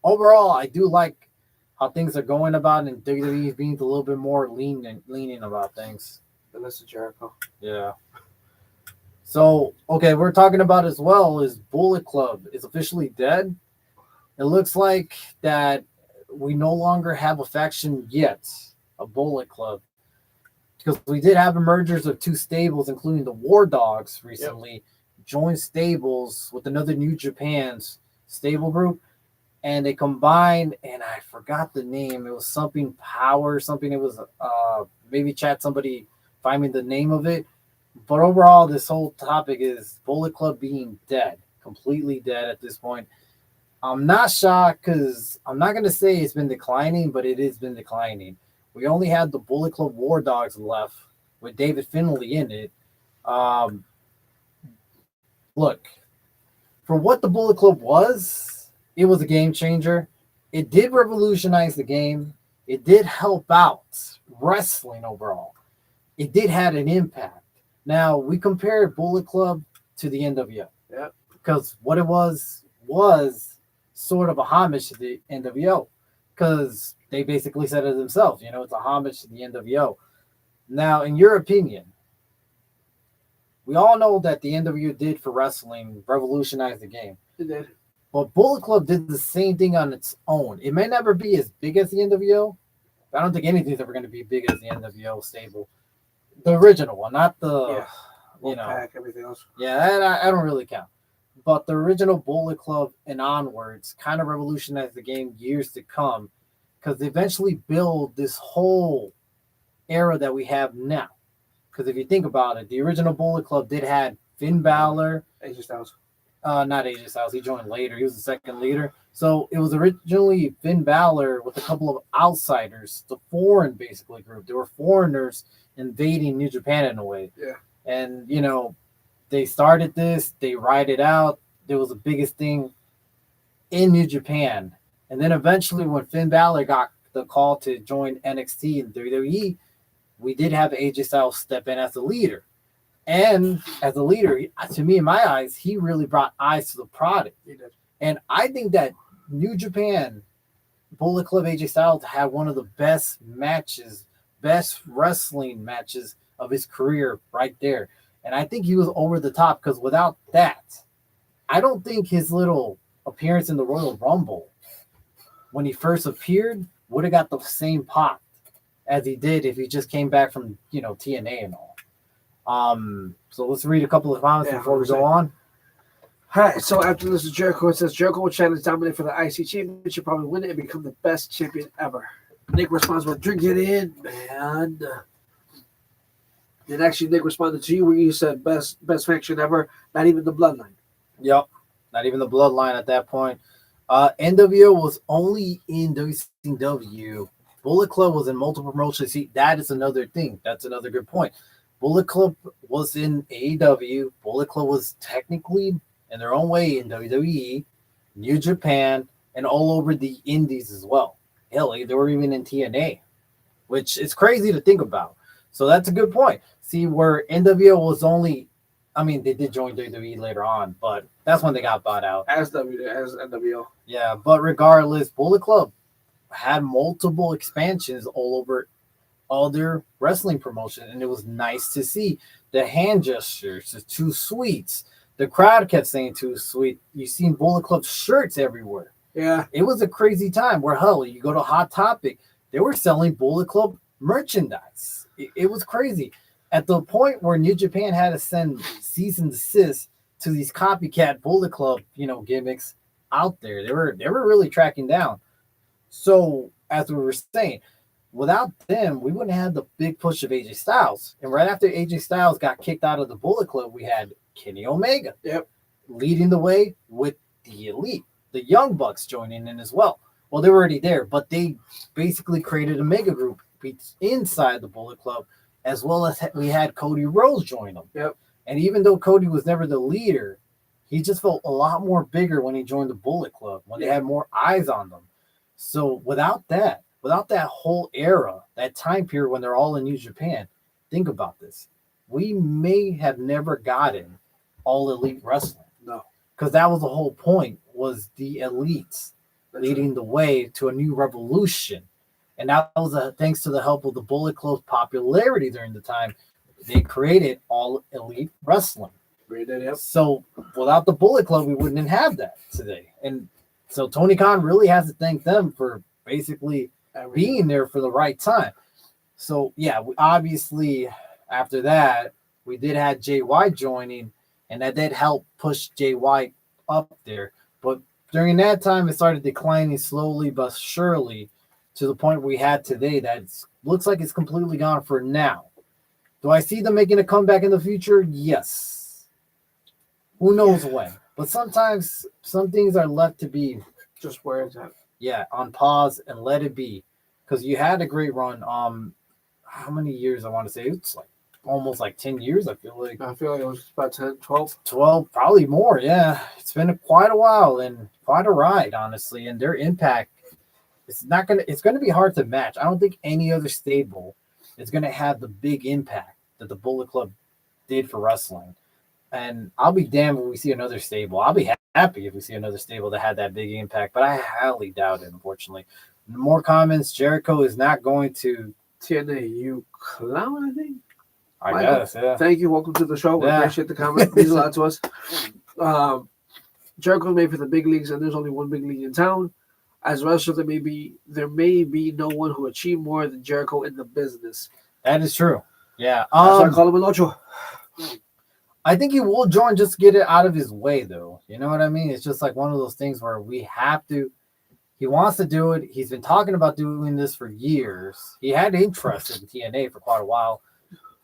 overall, I do like how things are going about, and WWE being a little bit more leaning about things. And that's Jericho. Yeah. So, okay, we're talking about as well is Bullet Club is officially dead. It looks like that we no longer have a faction yet, a Bullet Club. Because we did have mergers of two stables, including the War Dogs recently, joined stables with another New Japan's stable group, and they combined, and I forgot the name. It was something Power, something. It was maybe chat somebody find me the name of it. But overall, this whole topic is Bullet Club being dead, completely dead at this point. I'm not shocked because I'm not going to say it's been declining, but it has been declining. We only had the Bullet Club War Dogs left with David Finley in it. look, for what the Bullet Club was, it was a game changer. It did revolutionize the game. It did help out wrestling overall. It did have an impact. Now we compare Bullet Club to the NWO. Yeah. Because what it was sort of a homage to the NWO. Because they basically said it themselves, it's a homage to the NWO. Now, in your opinion, we all know that the NWO did for wrestling revolutionize the game. It did. But Bullet Club did the same thing on its own. It may never be as big as the NWO, but I don't think anything's ever going to be big as the NWO stable. The original one, not the, Pack, everything else. Yeah, I don't really count. But the original Bullet Club and onwards kind of revolutionized the game years to come because they eventually build this whole era that we have now. Because if you think about it, the original Bullet Club did had Finn Balor, AJ Styles. not AJ Styles. He joined later. He was the second leader. So it was originally Finn Balor with a couple of outsiders, the foreign basically group. They were foreigners invading New Japan in a way. Yeah. And, they started this, they ride it out. There was the biggest thing in New Japan. And then eventually when Finn Balor got the call to join NXT and WWE, we did have AJ Styles step in as the leader. And as a leader, to me, in my eyes, he really brought eyes to the product. He did. And I think that New Japan, Bullet Club AJ Styles had one of the best matches, best wrestling matches of his career right there. And I think he was over the top because without that, I don't think his little appearance in the Royal Rumble when he first appeared would have got the same pop as he did if he just came back from, TNA and all. So let's read a couple of comments before we go on. All right, so after this is Jericho, it says Jericho will challenge dominate for the IC championship, probably win it and become the best champion ever. Nick responds with drink it in, man. And actually, Nick responded to you where you said best faction ever, not even the bloodline. Yep, not even the bloodline at that point. NWO was only in WCW. Bullet Club was in multiple promotions. See, that is another thing. That's another good point. Bullet Club was in AEW. Bullet Club was technically in their own way in WWE, New Japan, and all over the indies as well. Hell, they were even in TNA, which is crazy to think about. So that's a good point. See, where NWO was only, they did join WWE later on, but that's when they got bought out. As NWO. Yeah, but regardless, Bullet Club had multiple expansions all over all their wrestling promotion, and it was nice to see the hand gestures, the too sweets. The crowd kept saying too sweet. You seen Bullet Club shirts everywhere. Yeah. It was a crazy time where, hell, you go to Hot Topic, they were selling Bullet Club merchandise. It was crazy. At the point where New Japan had to send cease and desist to these copycat Bullet Club, gimmicks out there. They were really tracking down. So, as we were saying, without them, we wouldn't have the big push of AJ Styles. And right after AJ Styles got kicked out of the Bullet Club, we had Kenny Omega. Yep. Leading the way with the Elite. The Young Bucks joining in as well. Well, they were already there, but they basically created a mega group inside the Bullet Club, as well as we had Cody Rhodes join them. Yep. And even though Cody was never the leader, he just felt a lot more bigger when he joined the Bullet Club, when they had more eyes on them. So without that whole era, that time period when they're all in New Japan, think about this. We may have never gotten all elite wrestling. No. Because that was the whole point, was the elites leading the way to a new revolution. And that was thanks to the help of the Bullet Club's popularity during the time. They created all elite wrestling. So without the Bullet Club, we wouldn't have that today. And so Tony Khan really has to thank them for basically being there for the right time. So yeah, obviously after that, we did have Jay White joining, and that did help push Jay White up there. But during that time, it started declining slowly but surely to the point we had today that looks like it's completely gone for now. Do I see them making a comeback in the future? Yes. Who knows when? But sometimes some things are left to be just where it's at. Yeah, on pause and let it be. Because you had a great run. How many years I want to say? It's like almost like 10 years, I feel like. I feel like it was about 10, 12. 12, probably more. Yeah. It's been quite a while and quite a ride, honestly. And their impact, it's gonna be hard to match. I don't think any other stable is gonna have the big impact that the Bullet Club did for wrestling. And I'll be damned when we see another stable. I'll be happy if we see another stable that had that big impact, but I highly doubt it, unfortunately. More comments. Jericho is not going to TNA, you clown, I think. I Michael, guess, yeah. Thank you. Welcome to the show. We Yeah. appreciate the comment. Means a lot to us. Jericho made for the big leagues, and there's only one big league in town. As a wrestler, there may be no one who achieved more than Jericho in the business. That is true. Yeah. So I call him an ocho. I think he will join just to get it out of his way, though. You know what I mean? It's just like one of those things where we have to. He wants to do it. He's been talking about doing this for years. He had interest in TNA for quite a while.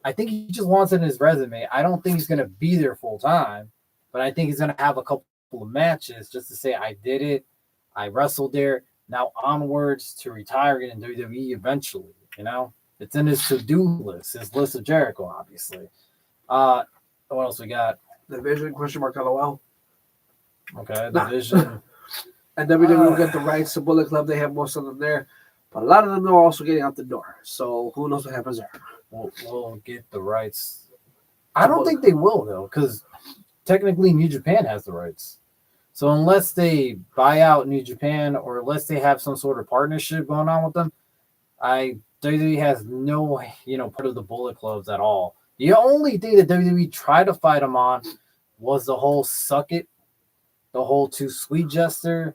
I think he just wants it in his resume. I don't think he's going to be there full time, but I think he's going to have a couple of matches just to say, I did it. I wrestled there. Now onwards to retiring in WWE eventually. You know, it's in his to-do list, his list of Jericho, obviously. What else we got? Division, question mark, LOL. Okay, division. And WWE will get the rights to Bullet Club. They have most of them there. But a lot of them are also getting out the door. So who knows what happens there. We'll get the rights. I don't think they will, though, because technically New Japan has the rights. So unless they buy out New Japan or unless they have some sort of partnership going on with them, WWE has no, part of the Bullet Clubs at all. The only thing that WWE tried to fight them on was the whole suck it, the whole too sweet gesture.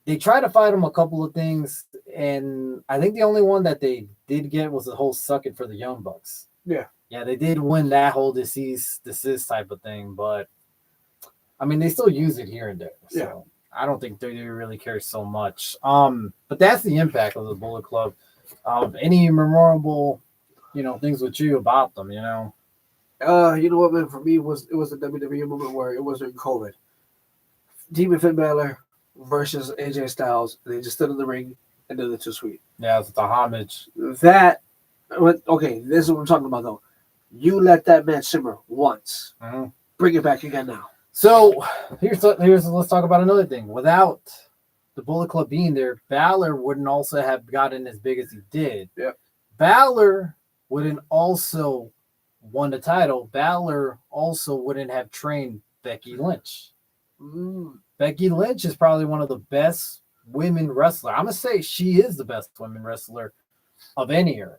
They tried to fight them a couple of things, and I think the only one that they did get was the whole suck it for the Young Bucks. Yeah. Yeah, they did win that whole desist type of thing, but I mean, they still use it here and there. So yeah. I don't think WWE really cares so much. But that's the impact of the Bullet Club. Any memorable, things with you about them, You know what, man? For me, it was the WWE moment where it was during COVID. Demon Finn Balor versus AJ Styles. They just stood in the ring and did the too sweet. Yeah, it's the homage. Okay, this is what I'm talking about, though. You let that man simmer once. Mm-hmm. Bring it back again now. So here's let's talk about another thing. Without the Bullet Club being there, Balor wouldn't also have gotten as big as he did. Yep. Balor wouldn't also won the title. Balor also wouldn't have trained Becky Lynch. Becky Lynch is probably one of the best women wrestlers. I'm going to say she is the best women wrestler of any era.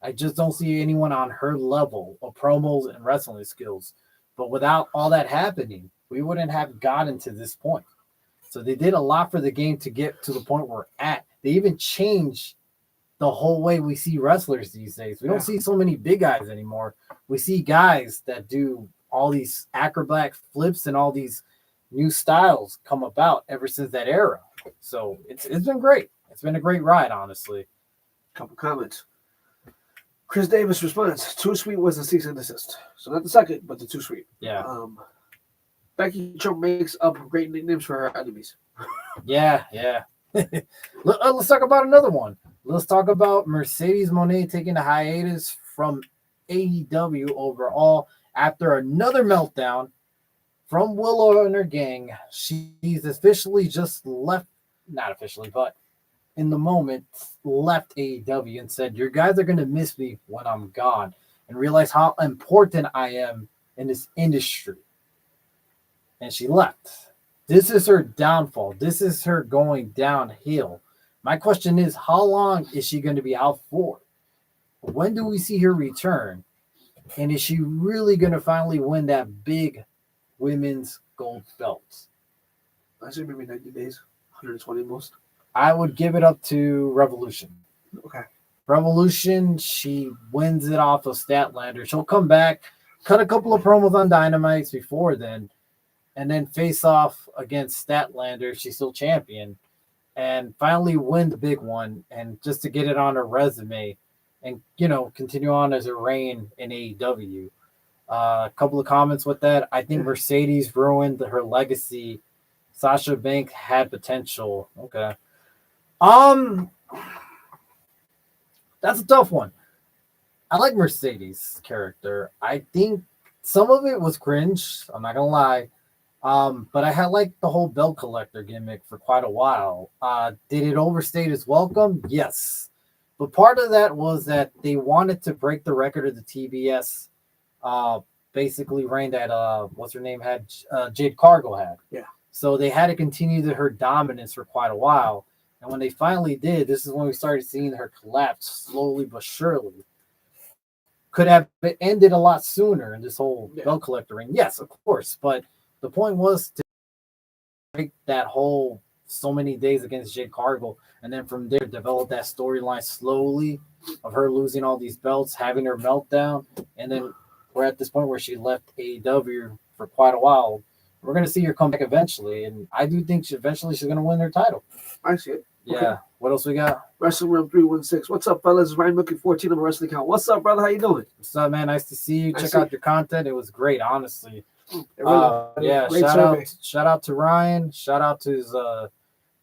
I just don't see anyone on her level of promos and wrestling skills. But without all that happening, we wouldn't have gotten to this point. So they did a lot for the game to get to the point we're at. They even changed the whole way we see wrestlers these days. We don't see so many big guys anymore. We see guys that do all these acrobatic flips and all these new styles come about ever since that era. So it's been great. It's been a great ride, honestly. Couple comments. Chris Davis responds, too sweet was the cease and desist. So not the second, but the too sweet. Yeah. Becky Trump makes up great nicknames for her enemies. Yeah. Let's talk about another one. Let's talk about Mercedes Moné taking a hiatus from AEW overall after another meltdown from Willow and her gang. She's officially just left, not officially, but in the moment, left AEW and said, "You guys are going to miss me when I'm gone and realize how important I am in this industry." And she left. This is her downfall. This is her going downhill. My question is, how long is she going to be out for? When do we see her return? And is she really going to finally win that big women's gold belt? I say maybe 90 days, 120 most. I would give it up to Revolution. Okay. Revolution, she wins it off of Statlander. She'll come back, cut a couple of promos on Dynamites before then, and then face off against Statlander. She's still champion. And finally win the big one, and just to get it on her resume and, continue on as a reign in AEW. A couple of comments with that. I think Mercedes ruined her legacy. Sasha Banks had potential. Okay. That's a tough one. I like Mercedes' character. I think some of it was cringe. I'm not gonna lie. But I had like the whole belt collector gimmick for quite a while. Did it overstay its welcome? Yes. But part of that was that they wanted to break the record of the TBS uh basically reign that what's her name had Jade Cargill had. Yeah. So they had to continue her dominance for quite a while. And when they finally did, this is when we started seeing her collapse slowly but surely. Could have ended a lot sooner in this whole belt collector ring. Yes, of course. But the point was to break that whole so many days against Jade Cargill, and then from there develop that storyline slowly of her losing all these belts, having her meltdown, and then we're at this point where she left AEW for quite a while. We're gonna see her come back eventually, and I do think eventually she's gonna win her title. I see it. Yeah. Okay. What else we got? Wrestling Room 316. What's up, fellas? It's Ryan Mookie 14 on the wrestling account. What's up, brother? How you doing? What's up, man? Nice to see you. Check out your content. It was great, honestly. Yeah, shout out to Ryan. Shout out to his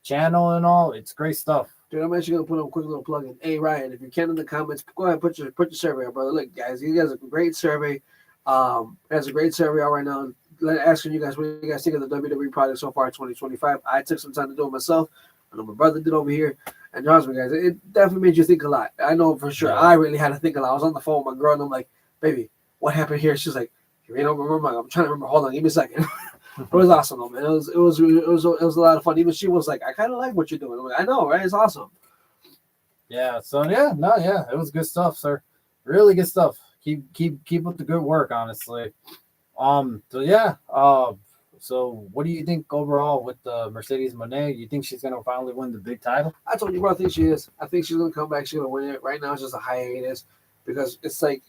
channel and all. It's great stuff. Dude, I'm actually gonna put a quick little plug in. Hey Ryan, if you can in the comments, go ahead put your survey out, brother. Look, guys, you guys have a great survey. Has a great survey out right now. Asking you guys what you guys think of the WWE product so far in 2025. I took some time to do it myself. I know my brother did over here. And honestly, guys, it definitely made you think a lot. I know for sure. Yeah. I really had to think a lot. I was on the phone with my girl, and I'm like, "Baby, what happened here?" She's like, "You don't remember?" I'm trying to remember. Hold on, give me a second. It was awesome, though, man. It was a lot of fun. Even she was like, "I kind of like what you're doing." I'm like, "I know, right? It's awesome." Yeah. So it was good stuff, sir. Really good stuff. Keep up the good work, honestly. So what do you think overall with Mercedes Moné? You think she's gonna finally win the big title? I told you, bro. I think she is. I think she's gonna come back. She's gonna win it. Right now, it's just a hiatus because it's like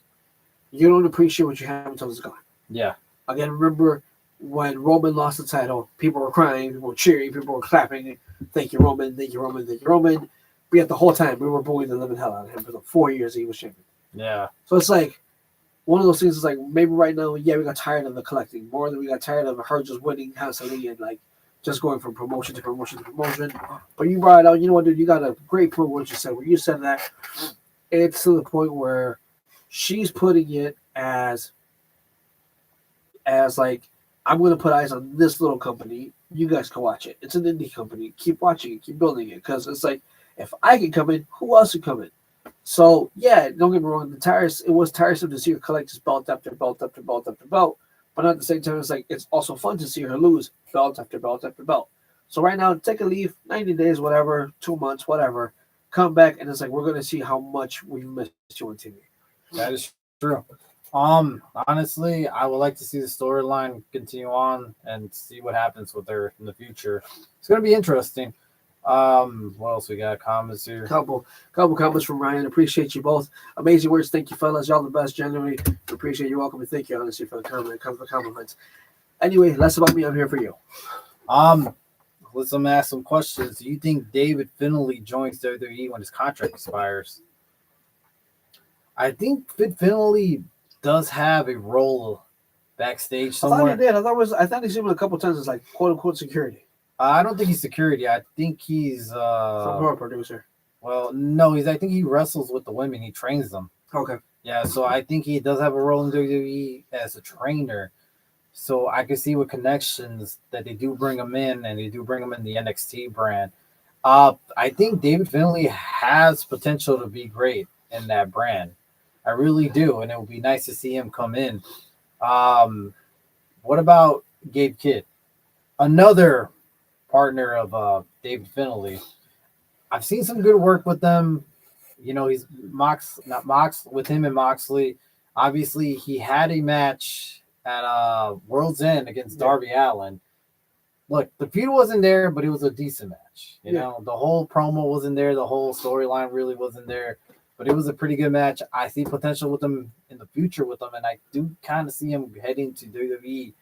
you don't appreciate what you have until it's gone. Yeah. Again, remember when Roman lost the title? People were crying, people were cheering, people were clapping. Thank you, Roman. Thank you, Roman. Thank you, Roman. But yet the whole time we were booing the living hell out of him for the 4 years he was champion. Yeah. So it's like one of those things is like maybe right now, we got tired of the collecting more than we got tired of her just winning constantly and like just going from promotion to promotion to promotion. But you brought it out, you know what, dude, you got a great point what you said. Where you said that it's to the point where she's putting it as like, I'm going to put eyes on this little company. You guys can watch it. It's an indie company. Keep watching it. Keep building it. Because it's like, if I can come in, who else can come in? So, yeah, don't get me wrong. It was tiresome to see her collect this belt after belt after belt after belt. But at the same time, it's like it's also fun to see her lose belt after belt after belt. So right now, take a leave, 90 days, whatever, 2 months, whatever. Come back, and it's like we're going to see how much we missed you on TV. That is true. Honestly, I would like to see the storyline continue on and see what happens with her in the future. It's going to be interesting. What else we got? Comments here. Couple comments from Ryan. Appreciate you both. Amazing words. Thank you, fellas. Y'all the best. Genuinely appreciate you. Welcome and thank you, honestly, for the compliments. Anyway, less about me. I'm here for you. Let's ask some questions. Do you think David Finlay joins WWE when his contract expires? I think Finlay does have a role backstage somewhere. I thought he did. I thought he's even a couple times as like quote unquote security. I don't think he's security. I think he's some more producer. Well, no, I think he wrestles with the women. He trains them. Okay. Yeah, so I think he does have a role in WWE as a trainer. So I can see with connections that they do bring him in, and they do bring him in the NXT brand. I think David Finlay has potential to be great in that brand. I really do, and it would be nice to see him come in. What about Gabe Kidd? Another partner of David Finlay. I've seen some good work with them. You know, he's with him and Moxley. Obviously, he had a match at World's End against Darby Allin. Look, the feud wasn't there, but it was a decent match. You know, the whole promo wasn't there. The whole storyline really wasn't there. But it was a pretty good match. I see potential with him in the future with him, and I do kind of see him heading to WWE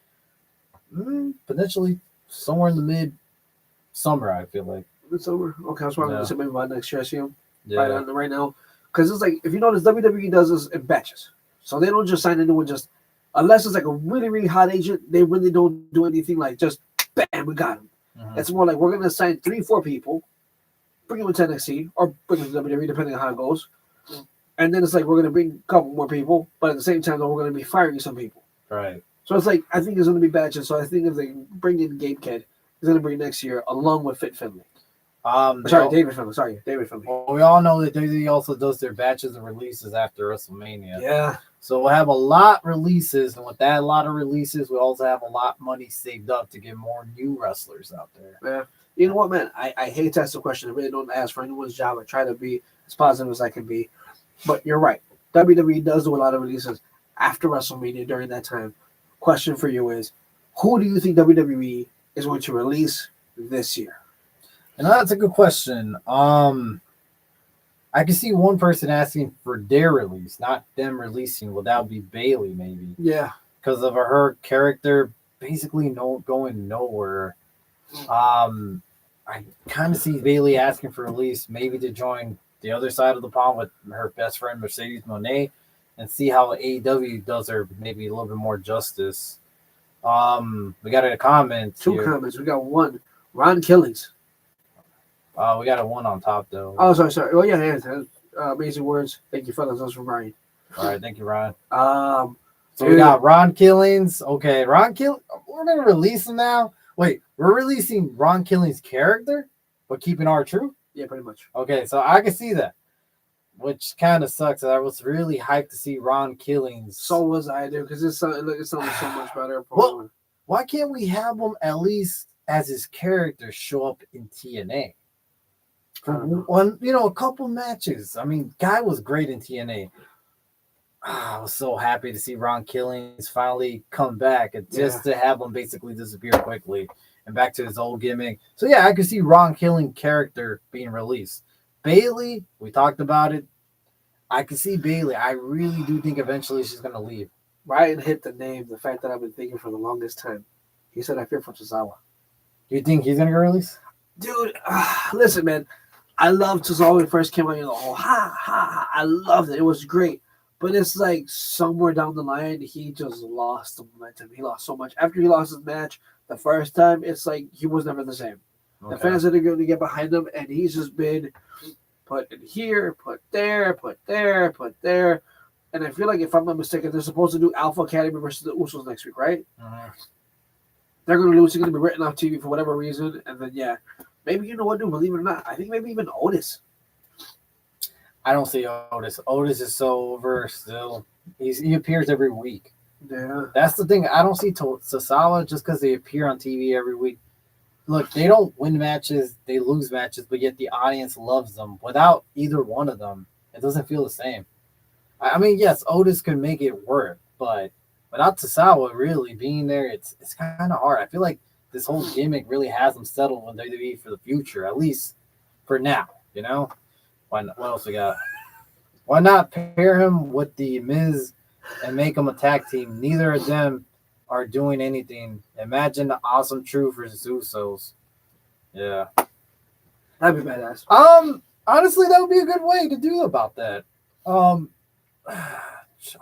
potentially somewhere in the mid-summer, I feel like. Mid-summer? Okay, that's why I'm going to say maybe by next year I see him right now. Because it's like, if you notice, WWE does this in batches. So they don't just sign anyone just, unless it's like a really, really hot agent, they really don't do anything like just, bam, we got him. Mm-hmm. It's more like we're going to sign 3-4 people, bring them to NXT, or bring them to WWE, depending on how it goes. and then it's like we're going to bring a couple more people, but at the same time, though, we're going to be firing some people. Right. So it's like I think there's going to be batches. So I think if they bring in Gabe Kidd, he's going to bring next year along with Fit Finley. David Finley. Sorry, David Finley. Well, we all know that WWE also does their batches of releases after WrestleMania. Yeah. So we'll have a lot releases, and with that, a lot of releases, we also have a lot of money saved up to get more new wrestlers out there. Yeah. You know what, man? I hate to ask the question. I really don't ask for anyone's job. I try to be as positive as I can be. But you're right. WWE does do a lot of releases after WrestleMania during that time. Question for you is, who do you think WWE is going to release this year? And that's a good question. I can see one person asking for their release, not them releasing. Well, that would be Bailey, maybe. Yeah. Because of her character basically going nowhere. I kind of see Bailey asking for release, maybe to join the other side of the pond with her best friend Mercedes Moné, and see how AEW does her maybe a little bit more justice. We got a comment. Two comments. We got one. Ron Killings. We got a one on top though. Oh, sorry. Well, yeah. Amazing words. Thank you, fellas. That's from Ryan. All right, thank you, Ron. So we got Ron Killings. Okay, Ron Killings. We're gonna release him now. Wait, we're releasing Ron Killings' character, but keeping R-Truth? Yeah, pretty much. Okay, so I can see that, which kind of sucks. I was really hyped to see Ron Killings. So was I, dude, because it sounded so much better. Well, why can't we have him at least as his character show up in TNA? For one, a couple matches. I mean, guy was great in TNA. I was so happy to see Ron Killings finally come back, and just to have him basically disappear quickly and back to his old gimmick. So yeah, I could see Ron Killings' character being released. Bailey, we talked about it. I could see Bailey. I really do think eventually she's gonna leave. Ryan hit the name. The fact that I've been thinking for the longest time. He said I fear for Tozawa. You think he's gonna get released? Dude, listen, man. I loved Tozawa when he first came out. You know, I loved it. It was great. But it's like somewhere down the line, he just lost the momentum. He lost so much. After he lost his match the first time, it's like he was never the same. Okay. The fans are going to get behind him, and he's just been put in here, put there, put there, put there. And I feel like, if I'm not mistaken, they're supposed to do Alpha Academy versus the Usos next week, right? Uh-huh. They're going to lose. He's going to be written off TV for whatever reason. And then, maybe, you know what, dude, believe it or not, I think maybe even Otis. I don't see Otis. Otis is so over still. He appears every week. Yeah. That's the thing. I don't see Tozawa just because they appear on TV every week. Look, they don't win matches. They lose matches, but yet the audience loves them. Without either one of them, it doesn't feel the same. I mean, yes, Otis could make it work, but without Tozawa really being there, it's kind of hard. I feel like this whole gimmick really has them settled with WWE for the future, at least for now, What else we got? Why not pair him with the Miz and make them a tag team? Neither of them are doing anything. Imagine the Awesome Truth versus Usos. Yeah. That'd be badass. Honestly, that would be a good way to do about that.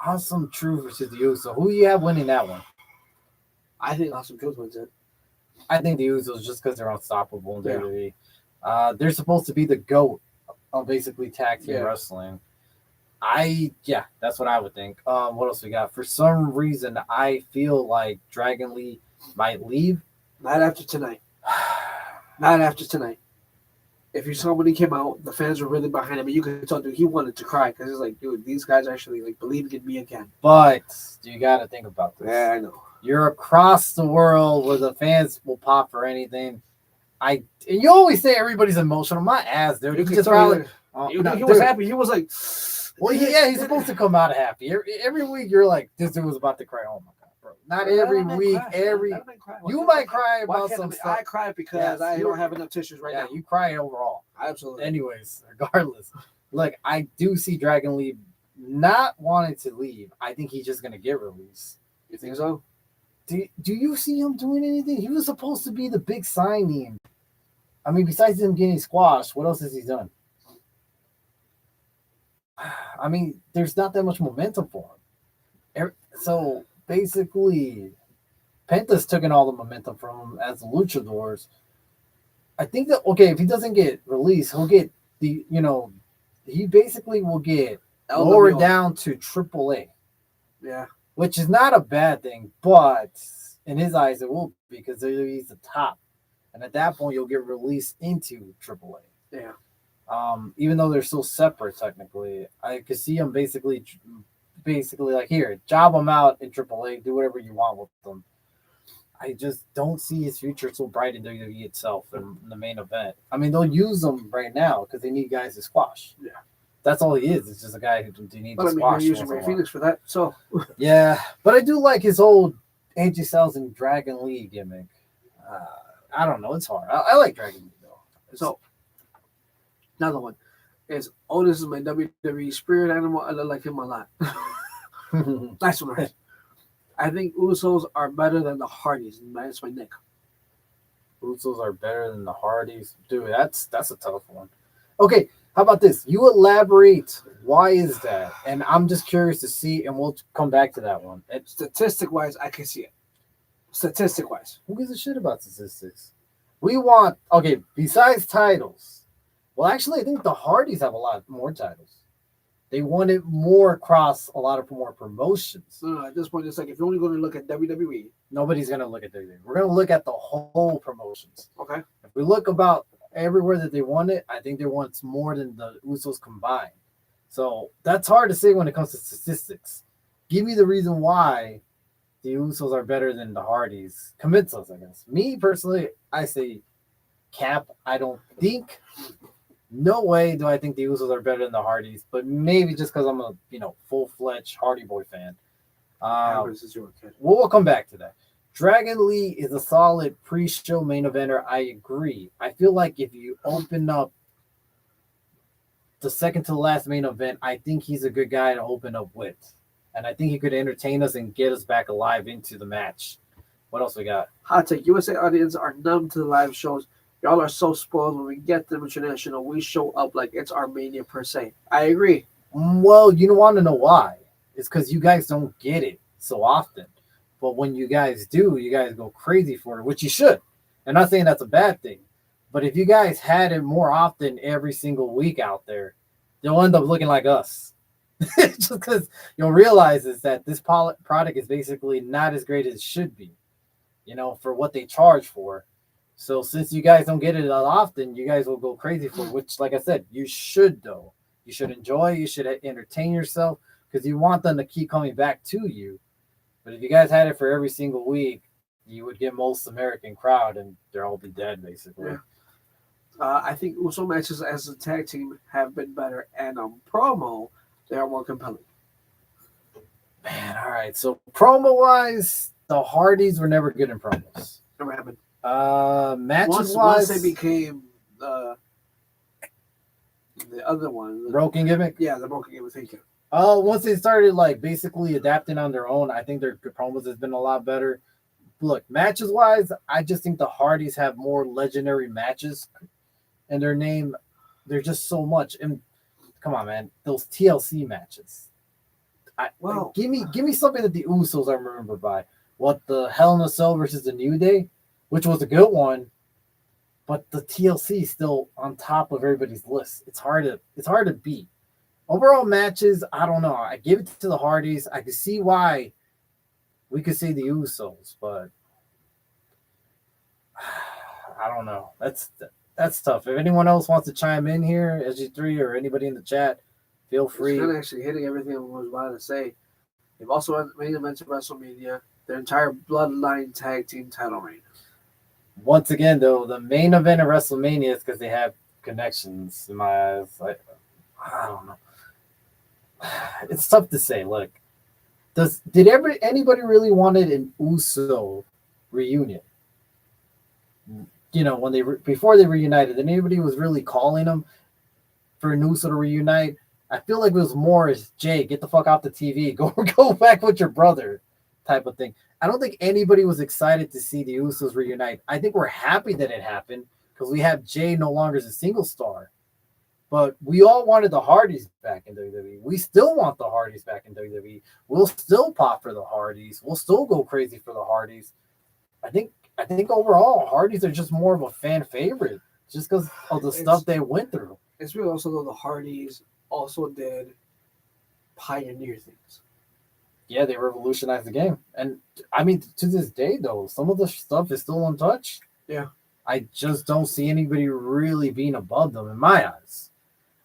Awesome Truth versus the Usos. Who you have winning that one? I think Awesome Truth wins it. I think the Usos just because they're unstoppable in WWE. They're supposed to be the GOAT of basically tag team wrestling. That's what I would think. What else we got? For some reason, I feel like Dragon Lee might leave. Not after tonight. Not after tonight. If you saw when he came out, the fans were really behind him, and you could tell, dude, he wanted to cry because he's like, dude, these guys actually believe in me again. But you got to think about this. Yeah, I know. You're across the world where the fans will pop for anything. And you always say everybody's emotional. My ass, dude. He was happy. He was like, well, he's supposed to come out happy. Every week you're like, this dude was about to cry. Oh my god, bro! Not every week. You might cry about some stuff. I cry because I don't have enough tissues right now. You cry overall. Absolutely. Anyways, regardless, look, I do see Dragon Lee not wanting to leave. I think he's just gonna get released. You think so? Do you see him doing anything? He was supposed to be the big signing. I mean, besides him getting squashed, what else has he done? I mean, there's not that much momentum for him. So basically, Penta's taken all the momentum from him as the Luchadors. I think that, if he doesn't get released, he'll get he basically will get lower LWO. down to AAA, Yeah. which is not a bad thing, but in his eyes it will be because he's the top, and at that point you'll get released into AAA. Yeah. Even though they're still separate technically, I could see him basically like here, job them out in AAA, do whatever you want with them. I just don't see his future so bright in WWE itself in the main event. I mean, they'll use him right now because they need guys to squash. Yeah. That's all he is. It's just a guy who they need But to I mean, squash. you're using Ray Phoenix for that. So, yeah, but I do like his old AJ Styles and Dragon Lee gimmick. I don't know. It's hard. I like Dragon Lee, though. so another one is Otis is my WWE spirit animal. I look like him a lot. Nice one, right? I think Usos are better than the Hardys. That's my nick. Usos are better than the Hardys. Dude, that's a tough one. Okay, how about this? You elaborate. Why is that? And I'm just curious to see, and we'll come back to that one. Statistic wise, I can see it. Statistic wise. Who gives a shit about statistics? We want, okay, besides titles. Well, actually, I think the Hardys have a lot more titles. They won it more across a lot of more promotions. No, at this point, it's like if you're only going to look at WWE. Nobody's going to look at WWE. We're going to look at the whole promotions. Okay. If we look about everywhere that they won it, I think they won more than the Usos combined. So that's hard to say when it comes to statistics. Give me the reason why the Usos are better than the Hardys. Convince us, I guess. Me, personally, I say cap. I don't think. No way do I think the Usos are better than the Hardys, but maybe just because I'm a full-fledged Hardy Boy fan. We'll come back to that. Dragon Lee is a solid pre-show main eventer. I agree. I feel like if you open up the second to last main event, I think he's a good guy to open up with. And I think he could entertain us and get us back alive into the match. What else we got? Hot take. USA audience are numb to the live shows. Y'all are so spoiled. When we get them international, we show up like it's our mania per se. I agree. Well, you don't want to know why. It's because you guys don't get it so often. But when you guys do, you guys go crazy for it, which you should. I'm not saying that's a bad thing. But if you guys had it more often every single week out there, you'll end up looking like us. Just because you'll realize is that this product is basically not as great as it should be, for what they charge for. So since you guys don't get it that often, you guys will go crazy for it, which, like I said, you should, though. You should enjoy, you should entertain yourself, because you want them to keep coming back to you. But if you guys had it for every single week, you would get most American crowd, and they'll all be dead, basically. Yeah. I think Uso matches as a tag team have been better, and on promo, they are more compelling. Man, all right. So promo-wise, the Hardys were never good in promos. Never happened. Matches-wise, once they became the other one, broken gimmick. Yeah, the broken gimmick. Thank you. Once they started basically adapting on their own, I think their promos has been a lot better. Look, matches-wise, I just think the Hardys have more legendary matches in their name. They're just so much. And come on, man, those TLC matches. Give me something that the Usos are remembered by. What, the Hell in a Cell versus the New Day, which was a good one, but the TLC is still on top of everybody's list. It's hard to beat. Overall matches, I don't know. I give it to the Hardys. I can see why we could say the Usos, but I don't know. That's tough. If anyone else wants to chime in here, SG3 or anybody in the chat, feel free. It's kind of actually hitting everything I was about to say. They've also had main events of WrestleMania, their entire Bloodline tag team title reign. Once again, though, the main event of WrestleMania is because they have connections in my eyes. I don't know. It's tough to say. Look, did anybody really wanted an Uso reunion? When before they reunited, anybody was really calling them for an Uso to reunite. I feel like it was more as Jay, get the fuck off the TV, go back with your brother, type of thing. I don't think anybody was excited to see the Usos reunite. I think we're happy that it happened because we have Jay no longer as a single star. But we all wanted the Hardys back in WWE. We still want the Hardys back in WWE. We'll still pop for the Hardys. We'll still go crazy for the Hardys. I think overall, Hardys are just more of a fan favorite just because of the stuff they went through. It's really also though the Hardys also did pioneer things. Yeah, they revolutionized the game. And I mean, to this day, though, some of the stuff is still untouched. Yeah. I just don't see anybody really being above them in my eyes.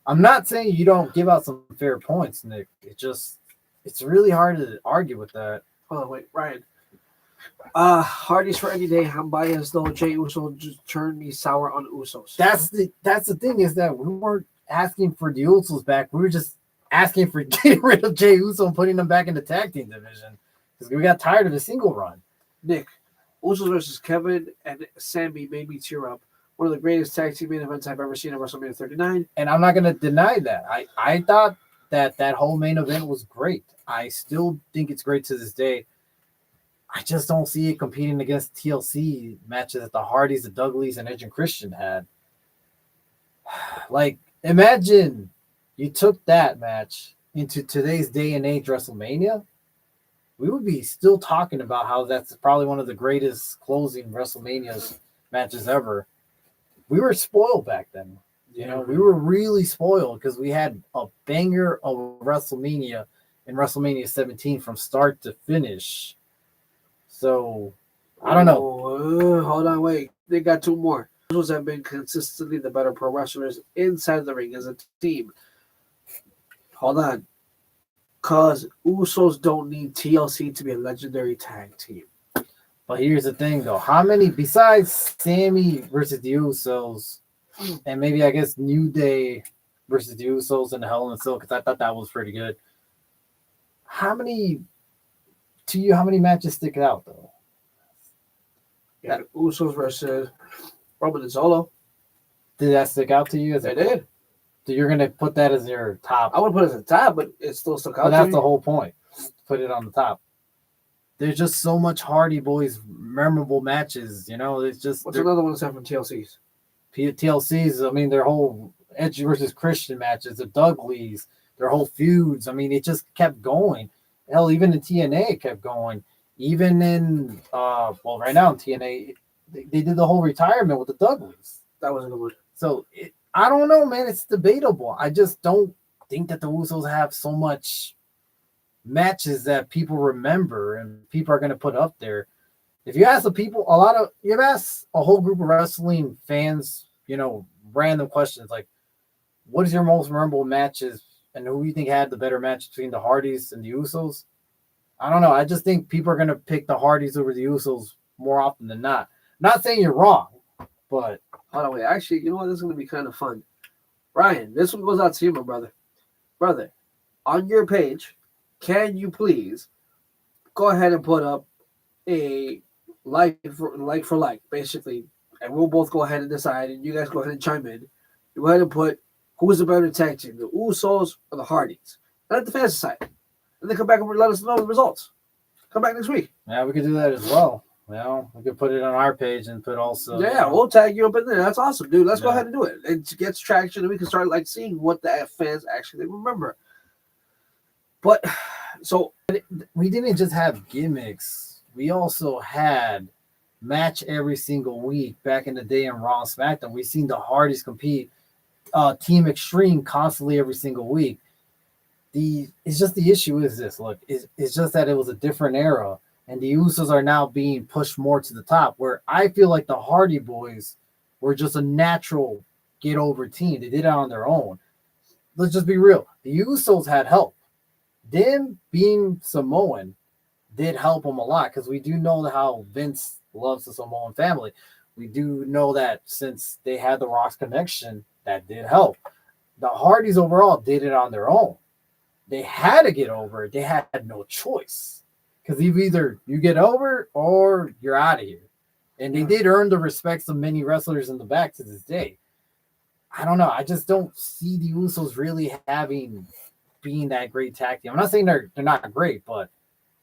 I'm not saying you don't give out some fair points, Nick. It's really hard to argue with that. Hold on, wait, Ryan. Hardy's for any day. I'm biased though. Jay Uso just turned me sour on Usos. That's the thing is that we weren't asking for the Usos back. We were just asking for getting rid of Jey Uso and putting them back in the tag team division because we got tired of the single run. Nick, Usos versus Kevin and Sammy made me tear up. One of the greatest tag team main events I've ever seen at WrestleMania 39. And I'm not going to deny that. I thought that whole main event was great. I still think it's great to this day. I just don't see it competing against TLC matches that the Hardys, the Dudleys, and Edge and Christian had. Like, imagine you took that match into today's day and age WrestleMania. We would be still talking about how that's probably one of the greatest closing WrestleMania matches ever. We were spoiled back then. You know, we were really spoiled because we had a banger of WrestleMania in WrestleMania 17 from start to finish. So, I don't know. Hold on, wait. They got two more. Usos have been consistently the better pro wrestlers inside the ring as a team. Hold on. Because Usos don't need TLC to be a legendary tag team. But here's the thing, though. How many, besides Sammy versus the Usos, and maybe I guess New Day versus the Usos and the Hell in a Cell, because I thought that was pretty good. How many matches stick out, though? Yeah, Usos versus Roman and Solo. Did that stick out to you? They did. So you're going to put that as your top? I would put it as a top, but it still stuck out. But that's the whole point. Put it on the top. There's just so much Hardy Boys memorable matches, you know. It's just what's another one aside from TLC's? TLC's. I mean, their whole Edge versus Christian matches, the Dudleys, their whole feuds. I mean, it just kept going. Hell, even in TNA, it kept going. Even in right now in TNA, they did the whole retirement with the Dudleys. That was a good one. So I don't know, man. It's debatable. I just don't think that the Usos have so much matches that people remember and people are going to put up there. If you ask the people, you've asked a whole group of wrestling fans, you know, random questions like, what is your most memorable matches and who you think had the better match between the Hardys and the Usos? I don't know. I just think people are going to pick the Hardys over the Usos more often than not. Not saying you're wrong, but hold on, wait. Actually, you know what? This is going to be kind of fun. Ryan, this one goes out to you, my brother. Brother, on your page, can you please go ahead and put up a like for like, basically, and we'll both go ahead and decide, and you guys go ahead and chime in. You go ahead and put who's the better tag team, the Usos or the Hardys. Let the fans decide. And then come back and let us know the results. Come back next week. Yeah, we could do that as well. Well, we could put it on our page and put also. Yeah, we'll tag you up in there. That's awesome, dude. Let's go ahead and do it. It gets traction, and we can start like seeing what the fans actually remember. But so we didn't just have gimmicks. We also had match every single week back in the day in Raw and SmackDown. We've seen the Hardys compete Team Extreme constantly every single week. It's just the issue is this. Look, it's just that it was a different era, and the Usos are now being pushed more to the top. Where I feel like the Hardy Boys were just a natural get over team. They did it on their own. Let's just be real. The Usos had help. Them being Samoan did help them a lot because we do know how Vince loves the Samoan family. We do know that since they had the Rock's connection, that did help. The Hardys overall did it on their own. They had to get over it. They had no choice because either you get over or you're out of here. And they did earn the respects of many wrestlers in the back to this day. I don't know. I just don't see the Usos really being that great tag team. I'm not saying they're not great, but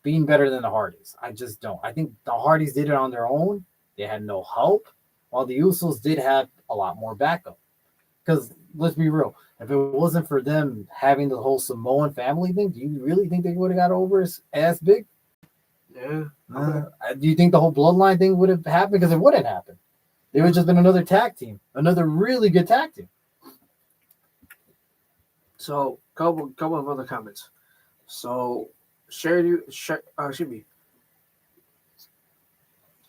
being better than the Hardys. I just don't. I think the Hardys did it on their own. They had no help, while the Usos did have a lot more backup. Because let's be real, if it wasn't for them having the whole Samoan family thing, do you really think they would have got over as big? Yeah. Do you think the whole bloodline thing would have happened? Because it wouldn't happen. They would have just been another tag team, another really good tag team. So, couple of other comments. So excuse me,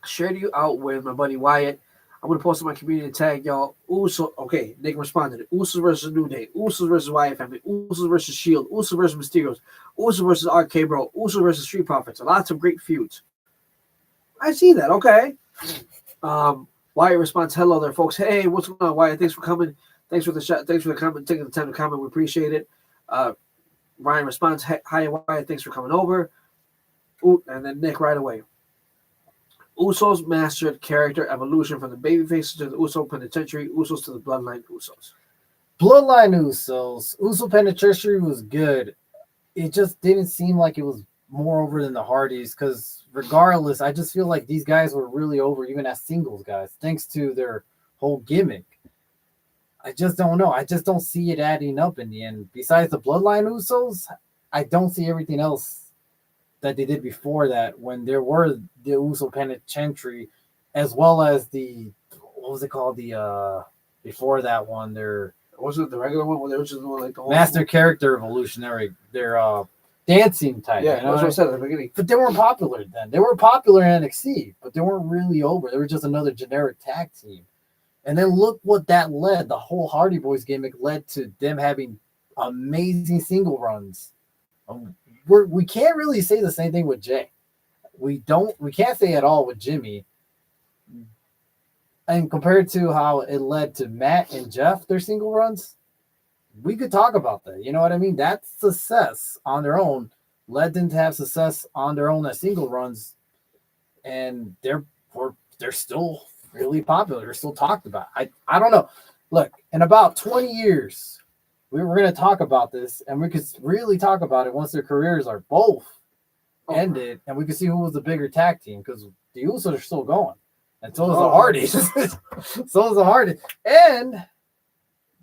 shared you out with my buddy Wyatt. I'm gonna post on my community tag y'all. Uso, okay, Nick responded. Usos versus New Day, Usos versus Wyatt family, Usos versus Shield, Usos versus Mysterios, Usos versus RK Bro, Usos versus Street Profits. Lots of great feuds. I see that. Okay. Wyatt responds, "Hello there, folks. Hey, what's going on, Wyatt? Thanks for coming. Thanks for the shot. Thanks for the comment. Taking the time to comment. We appreciate it." Ryan responds, "Hi, Wyatt. Thanks for coming over." Ooh, and then Nick right away. Usos mastered character evolution from the babyfaces to the Uso penitentiary, Usos to the bloodline Usos. Bloodline Usos. Uso Penitentiary was good. It just didn't seem like it was more over than the Hardys because regardless, I just feel like these guys were really over even as singles guys, thanks to their whole gimmick. I just don't know. I just don't see it adding up in the end. Besides the Bloodline Usos, I don't see everything else that they did before that when there were the Uso Penitentiary, as well as the what was it called? The before that one, their Was it the regular one? Or there was just one like the whole Master Character Evolutionary, their dancing type. Yeah, you know that's what I said at the beginning. But they weren't popular then. They were popular in NXT, but they weren't really over. They were just another generic tag team. And then look what that led. The whole Hardy Boys gimmick led to them having amazing single runs. We can't really say the same thing with Jay. We can't say at all with Jimmy. And compared to how it led to Matt and Jeff, their single runs, we could talk about that. You know what I mean? That success on their own led them to have success on their own as single runs, and they're still really popular. They're still talked about. I don't know. Look, in about 20 years, we're going to talk about this, and we could really talk about it once their careers are both ended, and we can see who was the bigger tag team because the Usos are still going, and so is the Hardys. So is the Hardys. And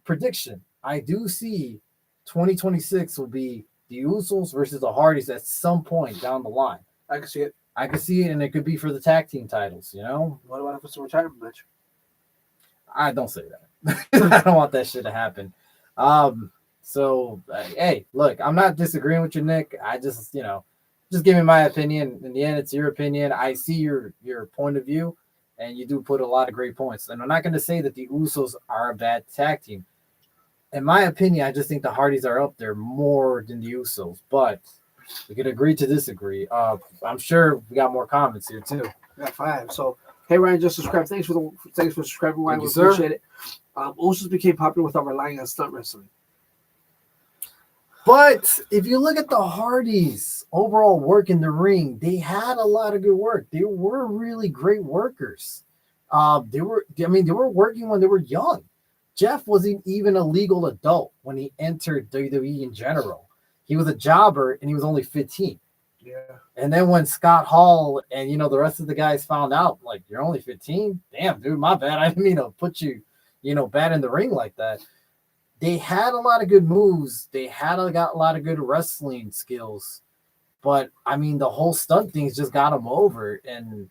prediction: I do see 2026 will be the Usos versus the Hardys at some point down the line. I can see it. I could see it, and it could be for the tag team titles. You know, What about if it's a retirement match? I don't say that. I don't want that shit to happen. So hey, look, I'm not disagreeing with you, Nick. I just, just give me my opinion. In the end, it's your opinion. I see your point of view, and you do put a lot of great points. And I'm not going to say that the Usos are a bad tag team. In my opinion, I just think the Hardys are up there more than the Usos. But we could agree to disagree. I'm sure we got more comments here too. We got 5. So hey, Ryan, just subscribe. Thanks for subscribing, Ryan. We appreciate it. Usos became popular without relying on stunt wrestling. But if you look at the Hardys' overall work in the ring, they had a lot of good work. They were really great workers. They were working when they were young. Jeff wasn't even a legal adult when he entered WWE in general. He was a jobber and he was only 15. Yeah. And then when Scott Hall and the rest of the guys found out, like, you're only 15, damn, dude, my bad. I didn't mean to put you, bad in the ring like that. They had a lot of good moves. They got a lot of good wrestling skills. But, the whole stunt things just got them over. And,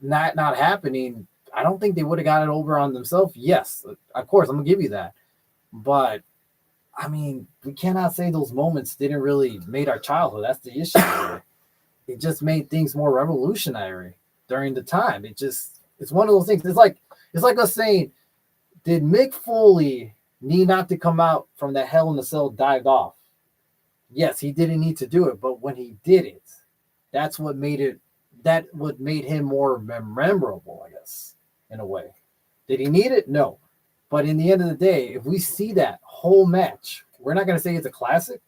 not happening, I don't think they would have got it over on themselves. Yes, of course, I'm going to give you that. But, we cannot say those moments didn't really made our childhood. That's the issue. It just made things more revolutionary during the time. It's one of those things. It's like us saying, did Mick Foley need not to come out from that Hell in a Cell dived off? Yes, he didn't need to do it, but when he did it, that's what made him more memorable, I guess, in a way. Did he need it? No. But in the end of the day, if we see that whole match, we're not going to say it's a classic.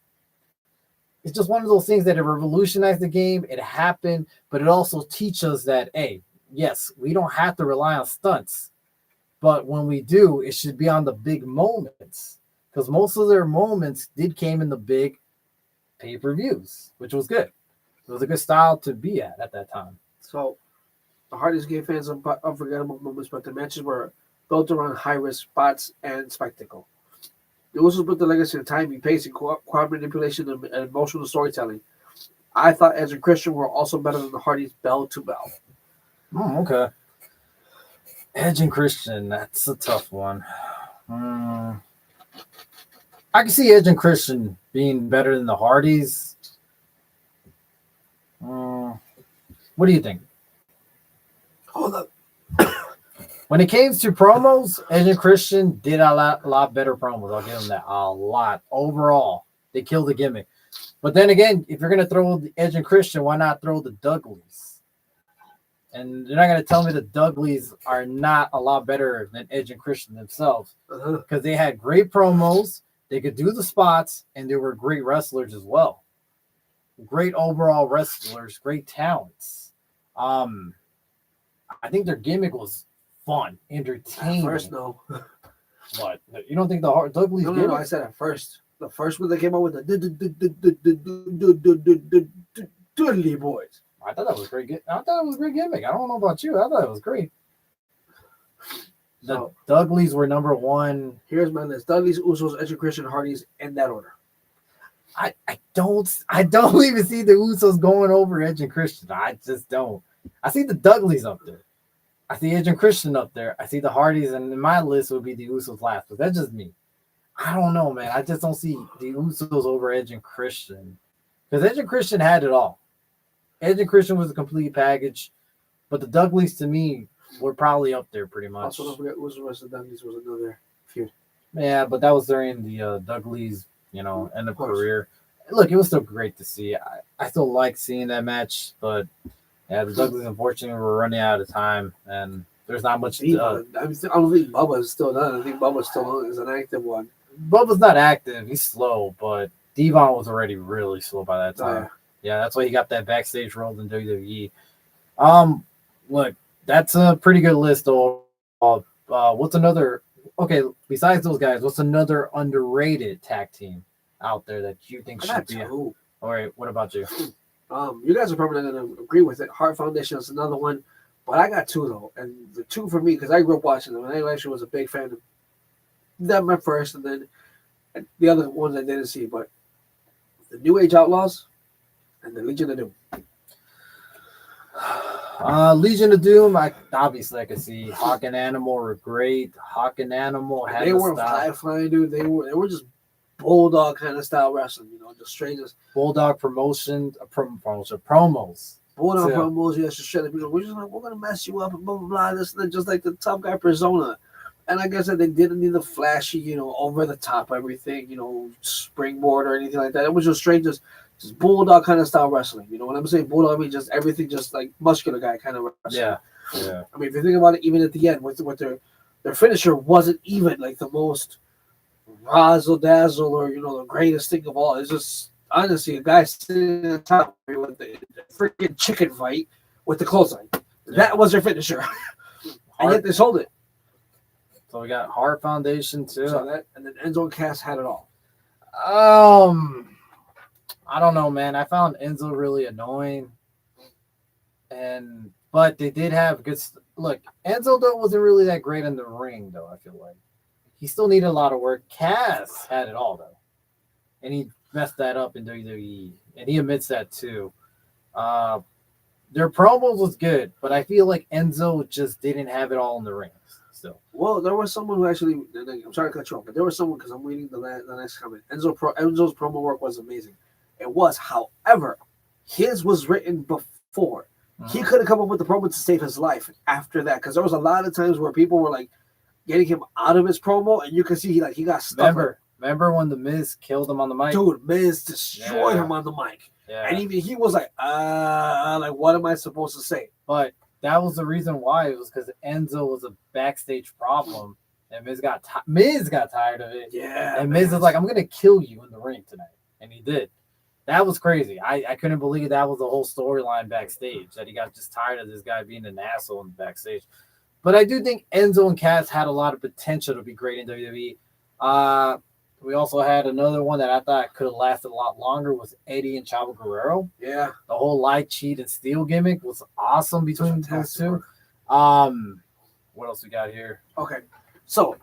It's just one of those things that it revolutionized the game. It happened, but it also teaches us that, hey, yes, we don't have to rely on stunts. But when we do, it should be on the big moments, because most of their moments came in the big pay-per-views, which was good. It was a good style to be at that time. So the Hardys gave fans unforgettable moments, but the matches were built around high-risk spots and spectacle. They also built the legacy of timing, pacing, crowd manipulation, and emotional storytelling. I thought Edge and Christian were also better than the Hardys bell to bell. Oh, okay. Edge and Christian, that's a tough one. I I can see Edge and Christian being better than the Hardys. What do you think? Hold up. When it came to promos, Edge and Christian did a lot better promos. I'll give them that a lot. Overall, they killed the gimmick. But then again, if you're gonna throw the Edge and Christian, why not throw the Dudleys? And you're not gonna tell me the Dudleys are not a lot better than Edge and Christian themselves because they had great promos. They could do the spots, and they were great wrestlers as well. Great overall wrestlers, great talents. I think their gimmick was fun, entertaining. First, no. What? You don't think the Dudley's No, I said at first. The first one that came out with the Dudley boys. I thought that was great. I thought it was a great gimmick. I don't know about you. I thought it was great. The Dudleys were number one. Here's my list: Dudleys, Usos, Edge, Christian, Hardys, in that order. I don't even see the Usos going over Edge and Christian. I just don't. I see the Dudleys up there. I see Edge and Christian up there. I see the Hardys, and in my list would be the Usos last. But that's just me. I don't know, man. I just don't see the Usos over Edge and Christian. Because Edge and Christian had it all. Edge and Christian was a complete package. But the Dudleys, to me, were probably up there pretty much. Also, don't forget Usos versus Dudleys was another feud. Yeah, but that was during the Dudleys, end of career. Look, it was still great to see. I still like seeing that match, but yeah, the Dudleys, unfortunately, were running out of time, and there's not much. I don't think Bubba is still done. I think Bubba still is an active one. Bubba's not active. He's slow, but Devon was already really slow by that time. Oh, yeah, that's why he got that backstage role in WWE. Look, that's a pretty good list, though. What's another? Okay, besides those guys, what's another underrated tag team out there that you think should be? All right, what about you? You guys are probably not going to agree with it. Heart Foundation is another one, but I got two though, and the two for me because I grew up watching them, and I actually was a big fan of them at first, and then the other ones I didn't see. But the New Age Outlaws and the Legion of Doom. Legion of Doom, I could see. Hawk and Animal were great. Hawk and Animal had they weren't high flying, dude. They were just bulldog kind of style wrestling, just straight as bulldog promos. Bulldog promos, yes, just straight up. We're gonna mess you up and blah blah blah. This and that, just like the tough guy persona. And like I said, they didn't need the flashy, over the top everything, springboard or anything like that. It was just straight, just bulldog kind of style wrestling. When I'm saying bulldog, I mean just everything, just like muscular guy kind of wrestling. Yeah. I mean, if you think about it, even at the end, with their finisher wasn't even like the most razzle dazzle or the greatest thing of all. It's just honestly a guy sitting on top with the freaking chicken fight with the clothesline. Yeah. That was their finisher, and yet they sold it. So we got Heart Foundation too. So that, and then Enzo and Cass had it all. I don't know, man. I found Enzo really annoying, but they did have good. Look, Enzo though wasn't really that great in the ring, though. I feel like he still needed a lot of work. Cass had it all though, and he messed that up in WWE, and he admits that too. Their promos was good, but I feel like Enzo just didn't have it all in the ring. Still. Well, there was someone who actually. I'm sorry to cut you off, but there was someone because I'm reading the next comment. Enzo's promo work was amazing. It was, however, his was written before. He couldn't come up with the promo to save his life after that because there was a lot of times where people were like getting him out of his promo, and you could see he got stuck. Remember when the Miz killed him on the mic? Dude, Miz destroyed him on the mic, and even he was like, what am I supposed to say? But that was the reason why. It was because Enzo was a backstage problem, and Miz got tired of it. Yeah, and Miz was like, "I'm gonna kill you in the ring tonight," and he did. That was crazy. I couldn't believe that was the whole storyline backstage, that he got just tired of this guy being an asshole in the backstage. But I do think Enzo and Cass had a lot of potential to be great in WWE. We also had another one that I thought could have lasted a lot longer was Eddie and Chavo Guerrero. Yeah. The whole lie, cheat, and steal gimmick was awesome between those two. What else we got here? Okay. So,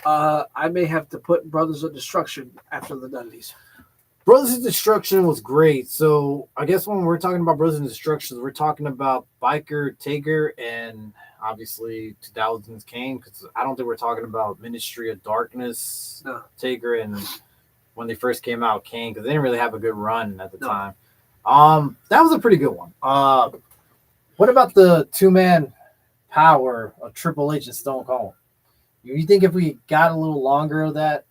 I may have to put Brothers of Destruction after the Dudleys. Brothers of Destruction was great. So I guess when we're talking about Brothers of Destruction, we're talking about Biker Taker and obviously 2000s Kane, because I don't think we're talking about Ministry of Darkness, Taker and when they first came out, Kane, because they didn't really have a good run at the No. time. That was a pretty good one. What about the 2-man power of Triple H and Stone Cold? You think if we got a little longer of that,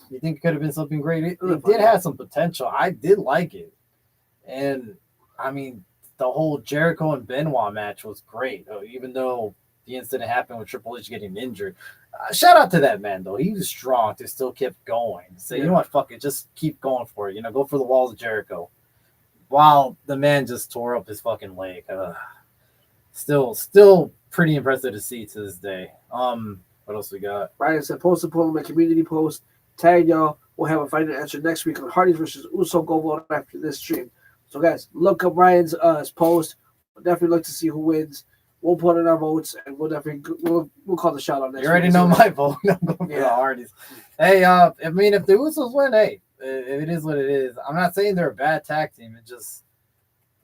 you think it could have been something great? It did have some potential. I did like it. And, I mean, the whole Jericho and Benoit match was great, even though the incident happened with Triple H getting injured. Shout out to that man, though. He was strong to still keep going. Say, you know what, fuck it, just keep going for it. Go for the walls of Jericho. While the man just tore up his fucking leg. Still pretty impressive to see to this day. What else we got? Ryan said, post a poll in my community post. Tag y'all. We'll have a final answer next week on Hardys versus Uso. Go vote after this stream. So, guys, look up Ryan's post. We'll definitely look to see who wins. We'll put in our votes, and we'll definitely we'll call the shot on next. You already know my vote. I'm going for the Hardys. Hey, I mean, if the Usos win, hey, it is what it is. I'm not saying they're a bad tag team. It just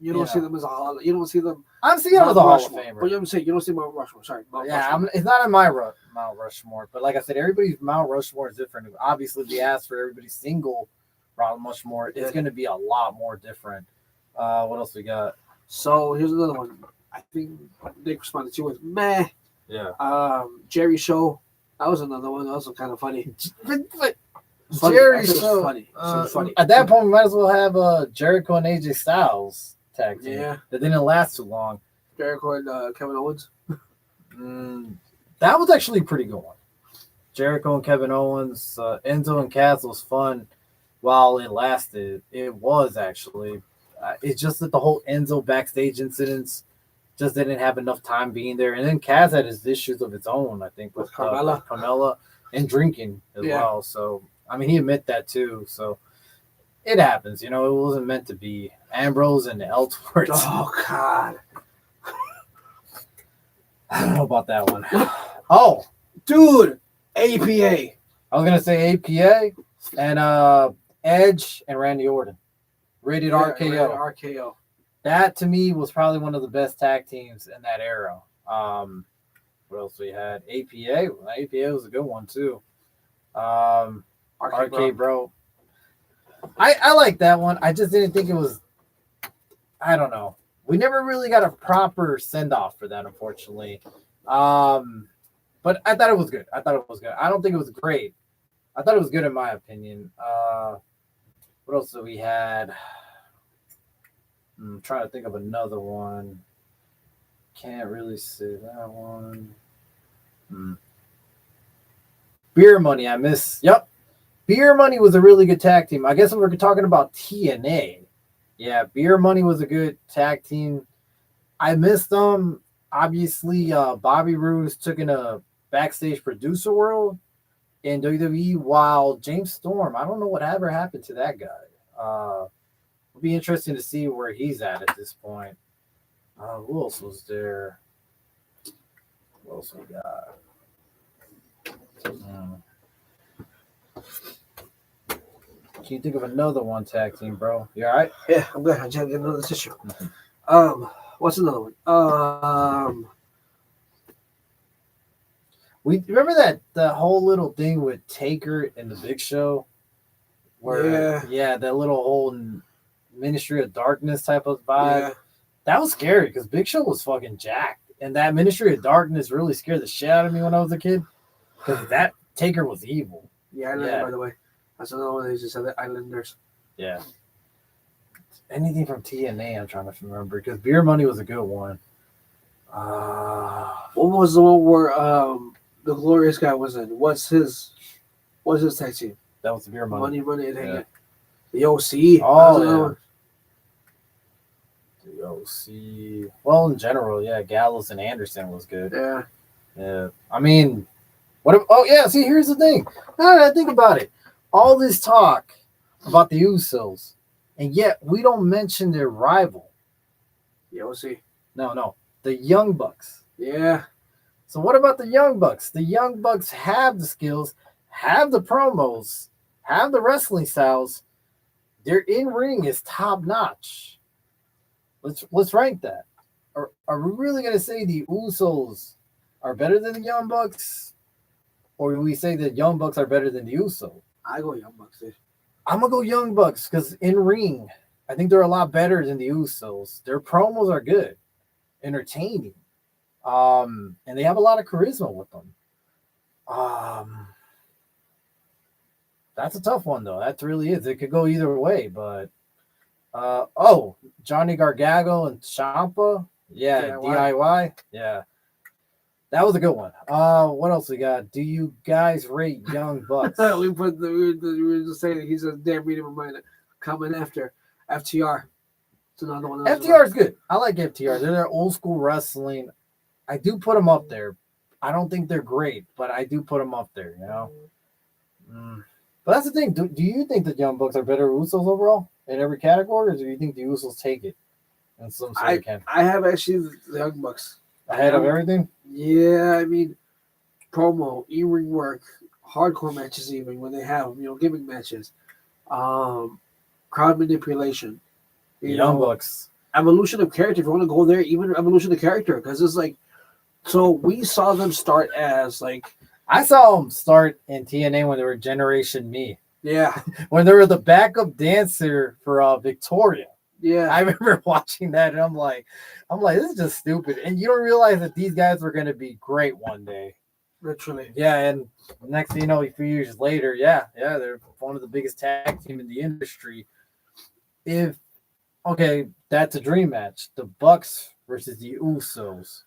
you don't see them as you don't see them. I'm seeing them as a Hall of Famer. But I'm saying you don't see Mount Rushmore. Sorry, it's not in my Mount Rushmore. But like I said, everybody's Mount Rushmore is different. Obviously, we asked for everybody's single Mount Rushmore. It's going to be a lot more different. What else we got? So here's another one. I think Nick responded to with meh. Yeah. Jerry Show. That was another one. That was kind of funny. But Jerry Show. Funny. Funny. At that point, we might as well have Jericho and AJ Styles tag team. Yeah. That didn't last too long. Jericho and Kevin Owens. That was actually a pretty good one. Jericho and Kevin Owens, Enzo and Cass was fun while it lasted. It was actually. It's just that the whole Enzo backstage incidents just didn't have enough time being there. And then Kaz had his issues of its own, I think, with Carmella and drinking as well. So, I mean, he admit that too. So, it happens. It wasn't meant to be. Ambrose and Ellsworth. Oh, God. I don't know about that one. Oh, dude. APA. I was going to say APA and Edge and Randy Orton. Rated RKO. RKO. That to me was probably one of the best tag teams in that era. What else we had? APA. APA was a good one too. RK Bro. I like that one. I just didn't think it was. I don't know. We never really got a proper send off for that, unfortunately. But I thought it was good. I don't think it was great. I thought it was good in my opinion. What else did we had? I'm trying to think of another one. Can't really say that one. Beer Money, I miss. Yep. Beer Money was a really good tag team. I guess if we're talking about TNA. Yeah, Beer Money was a good tag team. I missed them. Obviously, Bobby Roode took in a backstage producer world in WWE while James Storm, I don't know what ever happened to that guy. It'll be interesting to see where he's at this point. Who else was there? What else we got? Can you think of another one tag team, bro? You all right? Yeah, I'm good. I'm trying to get another tissue. What's another one? We remember the whole little thing with Taker and the Big Show, where that little whole Ministry of Darkness type of vibe. Yeah. That was scary because Big Show was fucking jacked, and that Ministry of Darkness really scared the shit out of me when I was a kid because that Taker was evil. Yeah, by the way, that's another one. They just said the Islanders. Yeah. Anything from TNA, I'm trying to remember because Beer Money was a good one. What was the one where the Glorious guy was in? What's his tag team? That was the Beer Money. Money, and hang it. The OC. Oh, the OC. Well, in general, yeah, Gallows and Anderson was good. Yeah. Yeah. I mean, see, here's the thing. Now that I think about it, all this talk about the Usos, and yet we don't mention their rival. The OC. No. The Young Bucks. Yeah. So what about the Young Bucks? The Young Bucks have the skills, have the promos, have the wrestling styles. Their in-ring is top notch. Let's rank that. Are we really gonna say the Usos are better than the Young Bucks, or do we say the Young Bucks are better than the Usos? I go Young Bucks, dude. I'm gonna go Young Bucks because in ring, I think they're a lot better than the Usos. Their promos are good, entertaining, and they have a lot of charisma with them. Um, that's a tough one though. That really is. It could go either way, but Johnny Gargano and Champa, yeah, DIY, yeah, that was a good one. What else we got? Do you guys rate Young Bucks? we were just saying he's a damn reading reminder. Coming after FTR. It's another one. FTR is good. I like FTR. They're old school wrestling. I do put them up there. I don't think they're great, but I do put them up there. You know. But that's the thing. Do you think the Young Bucks are better Usos overall in every category, or do you think the Usos take it in some sort of category? I have actually the Young Bucks ahead of everything. Yeah, I mean, promo, in-ring work, hardcore matches, even when they have gimmick matches, crowd manipulation, Young Bucks, evolution of character. If you want to go there, even evolution of character, because it's like, so we saw them start as like. I saw them start in TNA when they were Generation Me. Yeah. When they were the backup dancer for Victoria. Yeah. I remember watching that and I'm like, this is just stupid. And you don't realize that these guys were going to be great one day. Literally. Yeah. And next thing you know, a few years later, they're one of the biggest tag team in the industry. That's a dream match. The Bucks versus the Usos.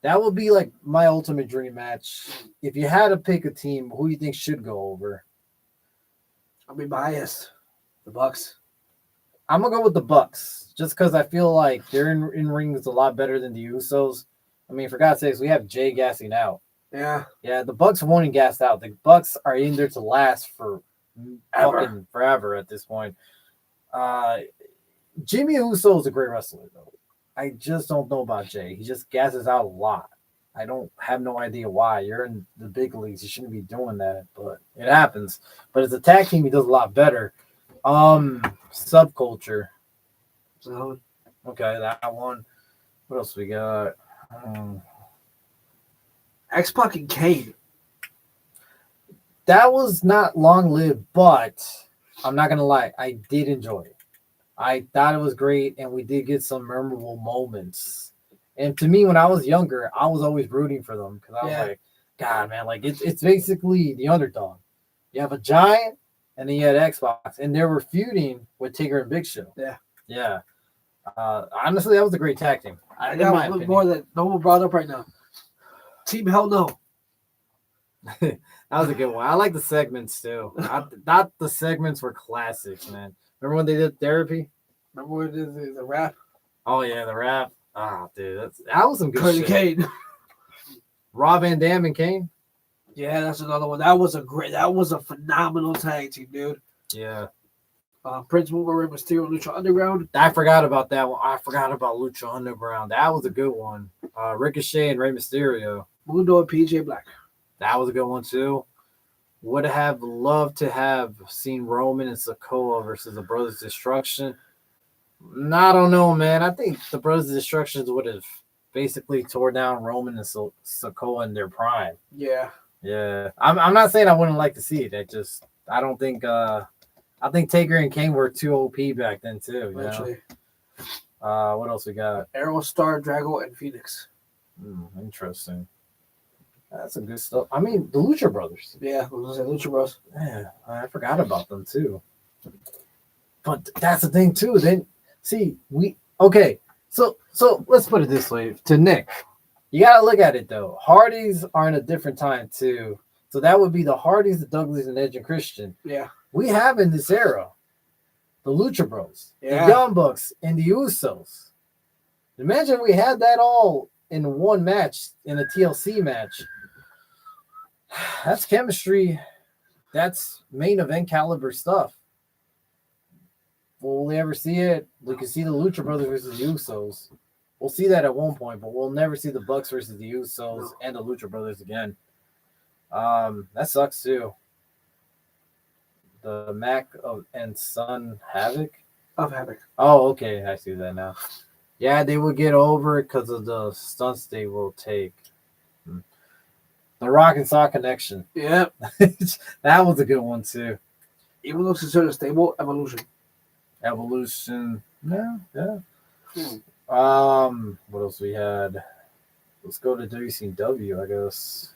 That would be like my ultimate dream match. If you had to pick a team, who do you think should go over? I'll be biased. The Bucks. I'm gonna go with the Bucks, just because I feel like their in ring is a lot better than the Usos. I mean, for God's sakes, we have Jay gassing out. Yeah. Yeah, the Bucks won't even gas out. The Bucks are in there to last for fucking forever at this point. Jimmy Uso is a great wrestler, though. I just don't know about Jay. He just gasses out a lot. I don't have no idea why. You're in the big leagues. You shouldn't be doing that, but it happens. But as a tag team, he does a lot better. Subculture. So, okay, that one. What else we got? X-Pac and Kane. That was not long lived, but I'm not gonna lie, I did enjoy it. I thought it was great, and we did get some memorable moments. And to me, when I was younger, I was always rooting for them because I was like, God, man, like it's basically the underdog. You have a giant, and then you had Xbox, and they were feuding with Tigger and Big Show. Yeah. Honestly, that was a great tag team. I got one more that no one brought up right now. Team Hell No. That was a good one. I like the segments too. Not the segments were classics, man. Remember when they did therapy? Remember when they did the rap? Oh yeah, the rap. Dude, that was some good shit. Kane. Rob Van Dam and Kane. Yeah, that's another one. That was a phenomenal tag team, dude. Yeah. Prince Mover, Mysterio, Lucha Underground. I forgot about that one. I forgot about Lucha Underground. That was a good one. Ricochet and Rey Mysterio. Mundo and PJ Black. That was a good one too. Would have loved to have seen Roman and Sikoa versus the Brothers Destruction. I don't know, man. I think the Brothers Destructions would have basically tore down Roman and Sikoa in their prime. Yeah. I'm not saying I wouldn't like to see it. I don't think I think Taker and Kane were too OP back then too. Actually. What else we got? Aerostar, Drago, and Phoenix. Interesting. That's some good stuff. I mean, the Lucha Brothers. Yeah, Lucha Bros. Yeah, I forgot about them too. But that's the thing too. Then see, So let's put it this way to Nick. You gotta look at it though. Hardys are in a different time too. So that would be the Hardys, the Dudleys, and Edge and Christian. Yeah. We have in this era the Lucha Bros, the Young Bucks, and the Usos. Imagine we had that all in one match, in a TLC match. That's chemistry. That's main event caliber stuff. Will we ever see it? We can see the Lucha Brothers versus the Usos. We'll see that at one point, but we'll never see the Bucks versus the Usos and the Lucha Brothers again. That sucks too. The Mac and Son Havoc? Of Havoc. Oh, okay. I see that now. Yeah, they would get over it because of the stunts they will take. The Rock and Saw connection. Yep. That was a good one too. Even though it's considered a stable, Evolution. Evolution. Yeah, yeah. Hmm. What else we had? Let's go to WCW, I guess.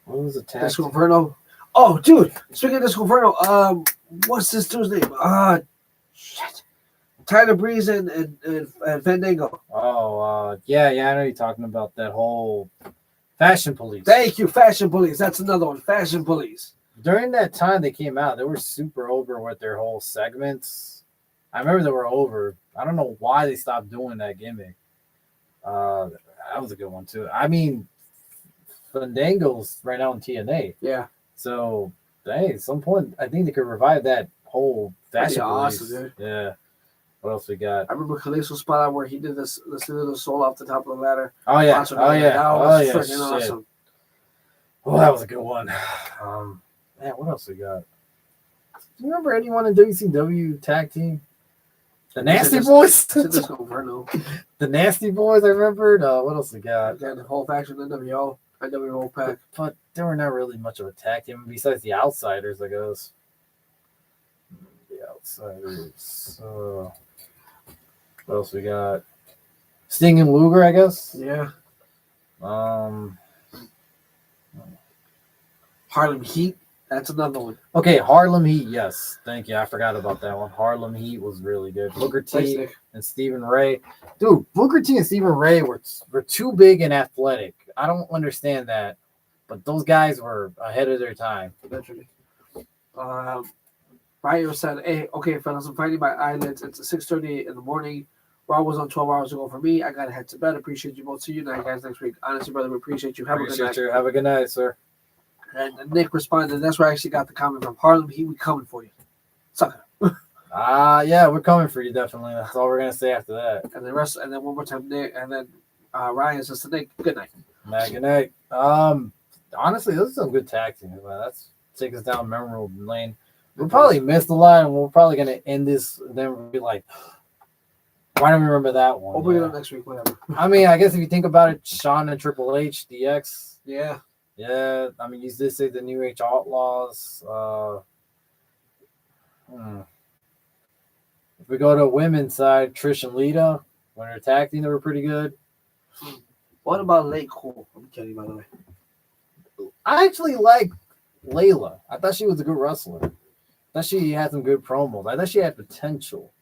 What was the tag? Disco Inferno. Oh, dude. Speaking of Disco Inferno, what's this dude's name? Shit. Tyler Breeze and Fandango. Oh, yeah, I know you're talking about that whole Fashion Police. Thank you, Fashion Police. That's another one. Fashion Police. During that time they came out, they were super over with their whole segments. I remember they were over. I don't know why they stopped doing that gimmick. That was a good one too. I mean, Fandango's right now in TNA. Yeah. So, hey, at some point, I think they could revive that whole Fashion Police. Awesome, dude. Yeah. What else we got? I remember Kalisto spot out where he did this the soul off the top of the ladder. Oh yeah. That was freaking awesome. Oh, that was a good one. Man, what else we got? Do you remember anyone in WCW tag team? The Nasty Boys? The Nasty Boys, I remembered. What else we got? The whole faction, NWO, NWO pack. But they were not really much of a tag team besides the Outsiders, I guess. The Outsiders. What else we got? Sting and Luger, I guess. Yeah. Harlem Heat. That's another one. Okay, Harlem Heat. Yes, thank you. I forgot about that one. Harlem Heat was really good. Booker T and Stephen Ray. Dude, Booker T and Stephen Ray were too big and athletic. I don't understand that, but those guys were ahead of their time. Literally. Ryan said, "Hey, okay, fellas, I'm finding my eyelids. It's 6:30 in the morning. Raw was on 12 hours ago for me. I gotta head to bed. Appreciate you both. See you night, guys, next week. Honestly, brother, we appreciate you. Have a good night. Have a good night, sir." And Nick responded, and that's where I actually got the comment from Harlem. We coming for you. Sucker. Yeah, we're coming for you, definitely. That's all we're gonna say after that. And the rest, and then one more time, Nick, and then Ryan says to Nick, good night. Good night. Honestly, those are some good tag teams, man. That's take us down memorable lane. We'll probably missed a lot, and we're probably gonna end this. And then we'll be like, why don't we remember that one? We'll bring it up next week, whatever. I mean, I guess if you think about it, Shawn and Triple H, DX. Yeah. Yeah, I mean, you did say the New Age Outlaws. If we go to women's side, Trish and Lita, when they're tag team, they were pretty good. What about Late Cool? I'm kidding, by the way. I actually like Layla. I thought she was a good wrestler. I thought she had some good promos. I thought she had potential.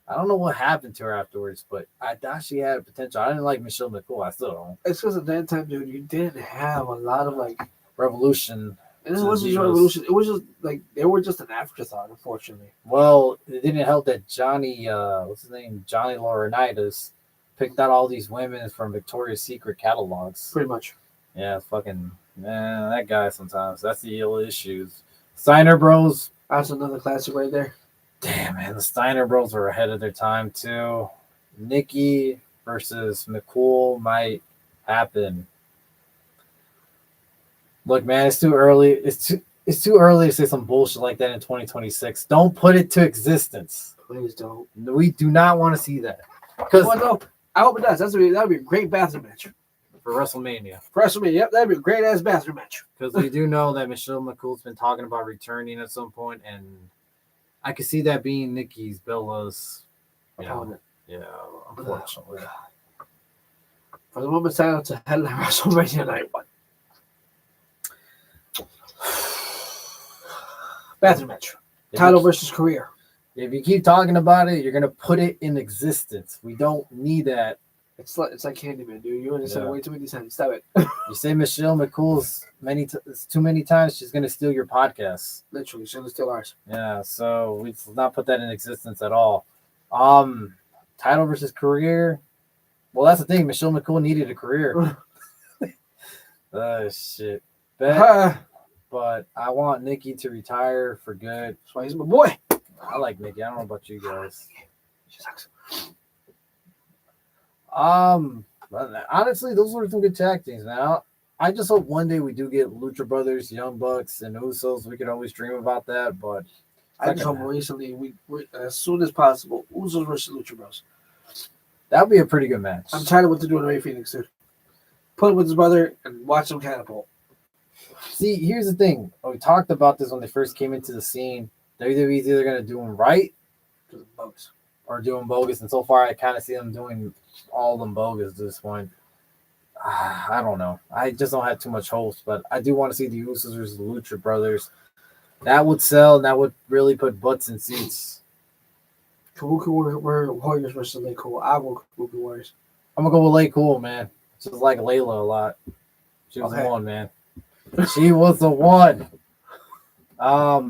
I don't know what happened to her afterwards, but I thought she had potential. I didn't like Michelle McCool. I still don't. It's because at that time, dude, you didn't have a lot of like Revolution. And it wasn't just Revolution. It was just like they were just an afterthought, unfortunately. Well, it didn't help that Johnny, what's his name, Johnny Laurinaitis, picked out all these women from Victoria's Secret catalogs. Pretty much. Yeah, fucking man, that guy. Sometimes that's the ill issues. Steiner Bros. That's another classic right there. Damn, man, the Steiner Bros were ahead of their time too. Nikki versus McCool might happen. Look, man, it's too early. It's too early to say some bullshit like that in 2026. Don't put it to existence. Please don't. We do not want to see that. Because no, I hope it does. That would be a great bathroom match for WrestleMania. Yep, that'd be a great ass bathroom match. Because we do know that Michelle McCool's been talking about returning at some point, and I could see that being Nikki's, Bella's, opponent. Yeah, unfortunately. For the moment, sign out to headline WrestleMania Night 1. Bathroom match. Title versus career. If you keep talking about it, you're gonna put it in existence. We don't need that. It's like Candyman, dude. You already said it way too many times. Stop it. You say Michelle McCool's too many times, she's gonna steal your podcast. Literally, she's gonna steal ours. Yeah, so we will not put that in existence at all. Title versus career. Well, that's the thing. Michelle McCool needed a career. Shit. But I want Nikki to retire for good. That's why he's my boy. I like Nikki. I don't know about you guys. She sucks. Honestly, those were some good tag teams, man. I just hope one day we do get Lucha Brothers, Young Bucks, and Usos. We could always dream about that, but I just hope recently we as soon as possible, Usos versus Lucha Bros. That would be a pretty good match. I'm tired of what they're doing to Ray Phoenix, dude. Put him with his brother and watch him catapult. See, here's the thing. We talked about this when they first came into the scene. WWE's either gonna do them right To the bogus. or do them bogus. And so far, I kind of see them doing all of them bogus at this point. I don't know. I just don't have too much hopes, but I do want to see the Usos versus the Lucha Brothers. That would sell, and that would really put butts in seats. Kabuki Warriors versus Lay Cool. I will Kabuki Warriors. I'm gonna go with Lay Cool, man. Just like Layla a lot. She was Okay. the one, man. She was the one. All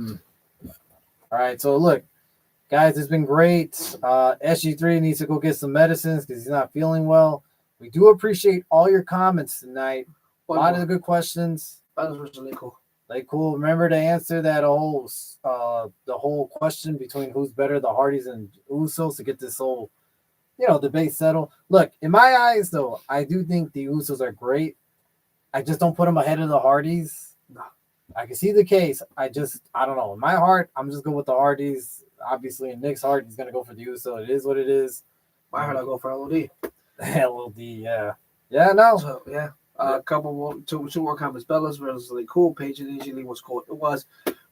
right, so look, guys, it's been great. SG3 needs to go get some medicines because he's not feeling well. We do appreciate all your comments tonight. A lot of good questions. Balor versus Lay Cool. Like, cool. Remember to answer that the whole question between who's better, the Hardys and Usos, to get this whole, debate settled. Look, in my eyes, though, I do think the Usos are great. I just don't put them ahead of the Hardys. No. I can see the case. I don't know. In my heart, I'm just going with the Hardys. Obviously, in Nick's heart, he's going to go for the Uso. It is what it is. My heart, I'll go for LOD. LOD, yeah. Yeah, no. So, yeah. A couple more, two more comments. Bellas versus Lay Cool. Paige and AJ Lee was cool. It was.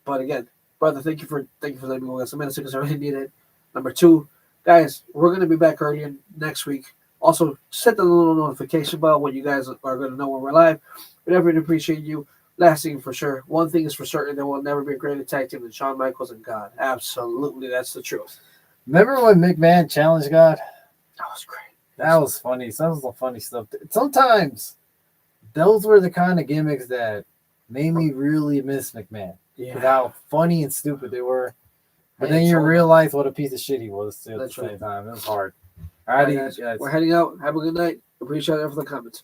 But again, brother, thank you for letting me go get some minutes because I really need it. Number 2, guys, we're going to be back early next week. Also, set the little notification bell when you guys are going to know when we're live. We never appreciate you. Last thing for sure. One thing is for certain, there will never be a greater tag team than Shawn Michaels and God. Absolutely, that's the truth. Remember when McMahon challenged God? That was great. That was funny. That was some funny stuff. Sometimes those were the kind of gimmicks that made me really miss McMahon. Yeah. How funny and stupid they were. But Hey, then you so- realize what a piece of shit he was too at the That's same right. time. It was hard. All right, Alrighty, guys. guys. We're heading out. Have a good night. Appreciate it for the comments.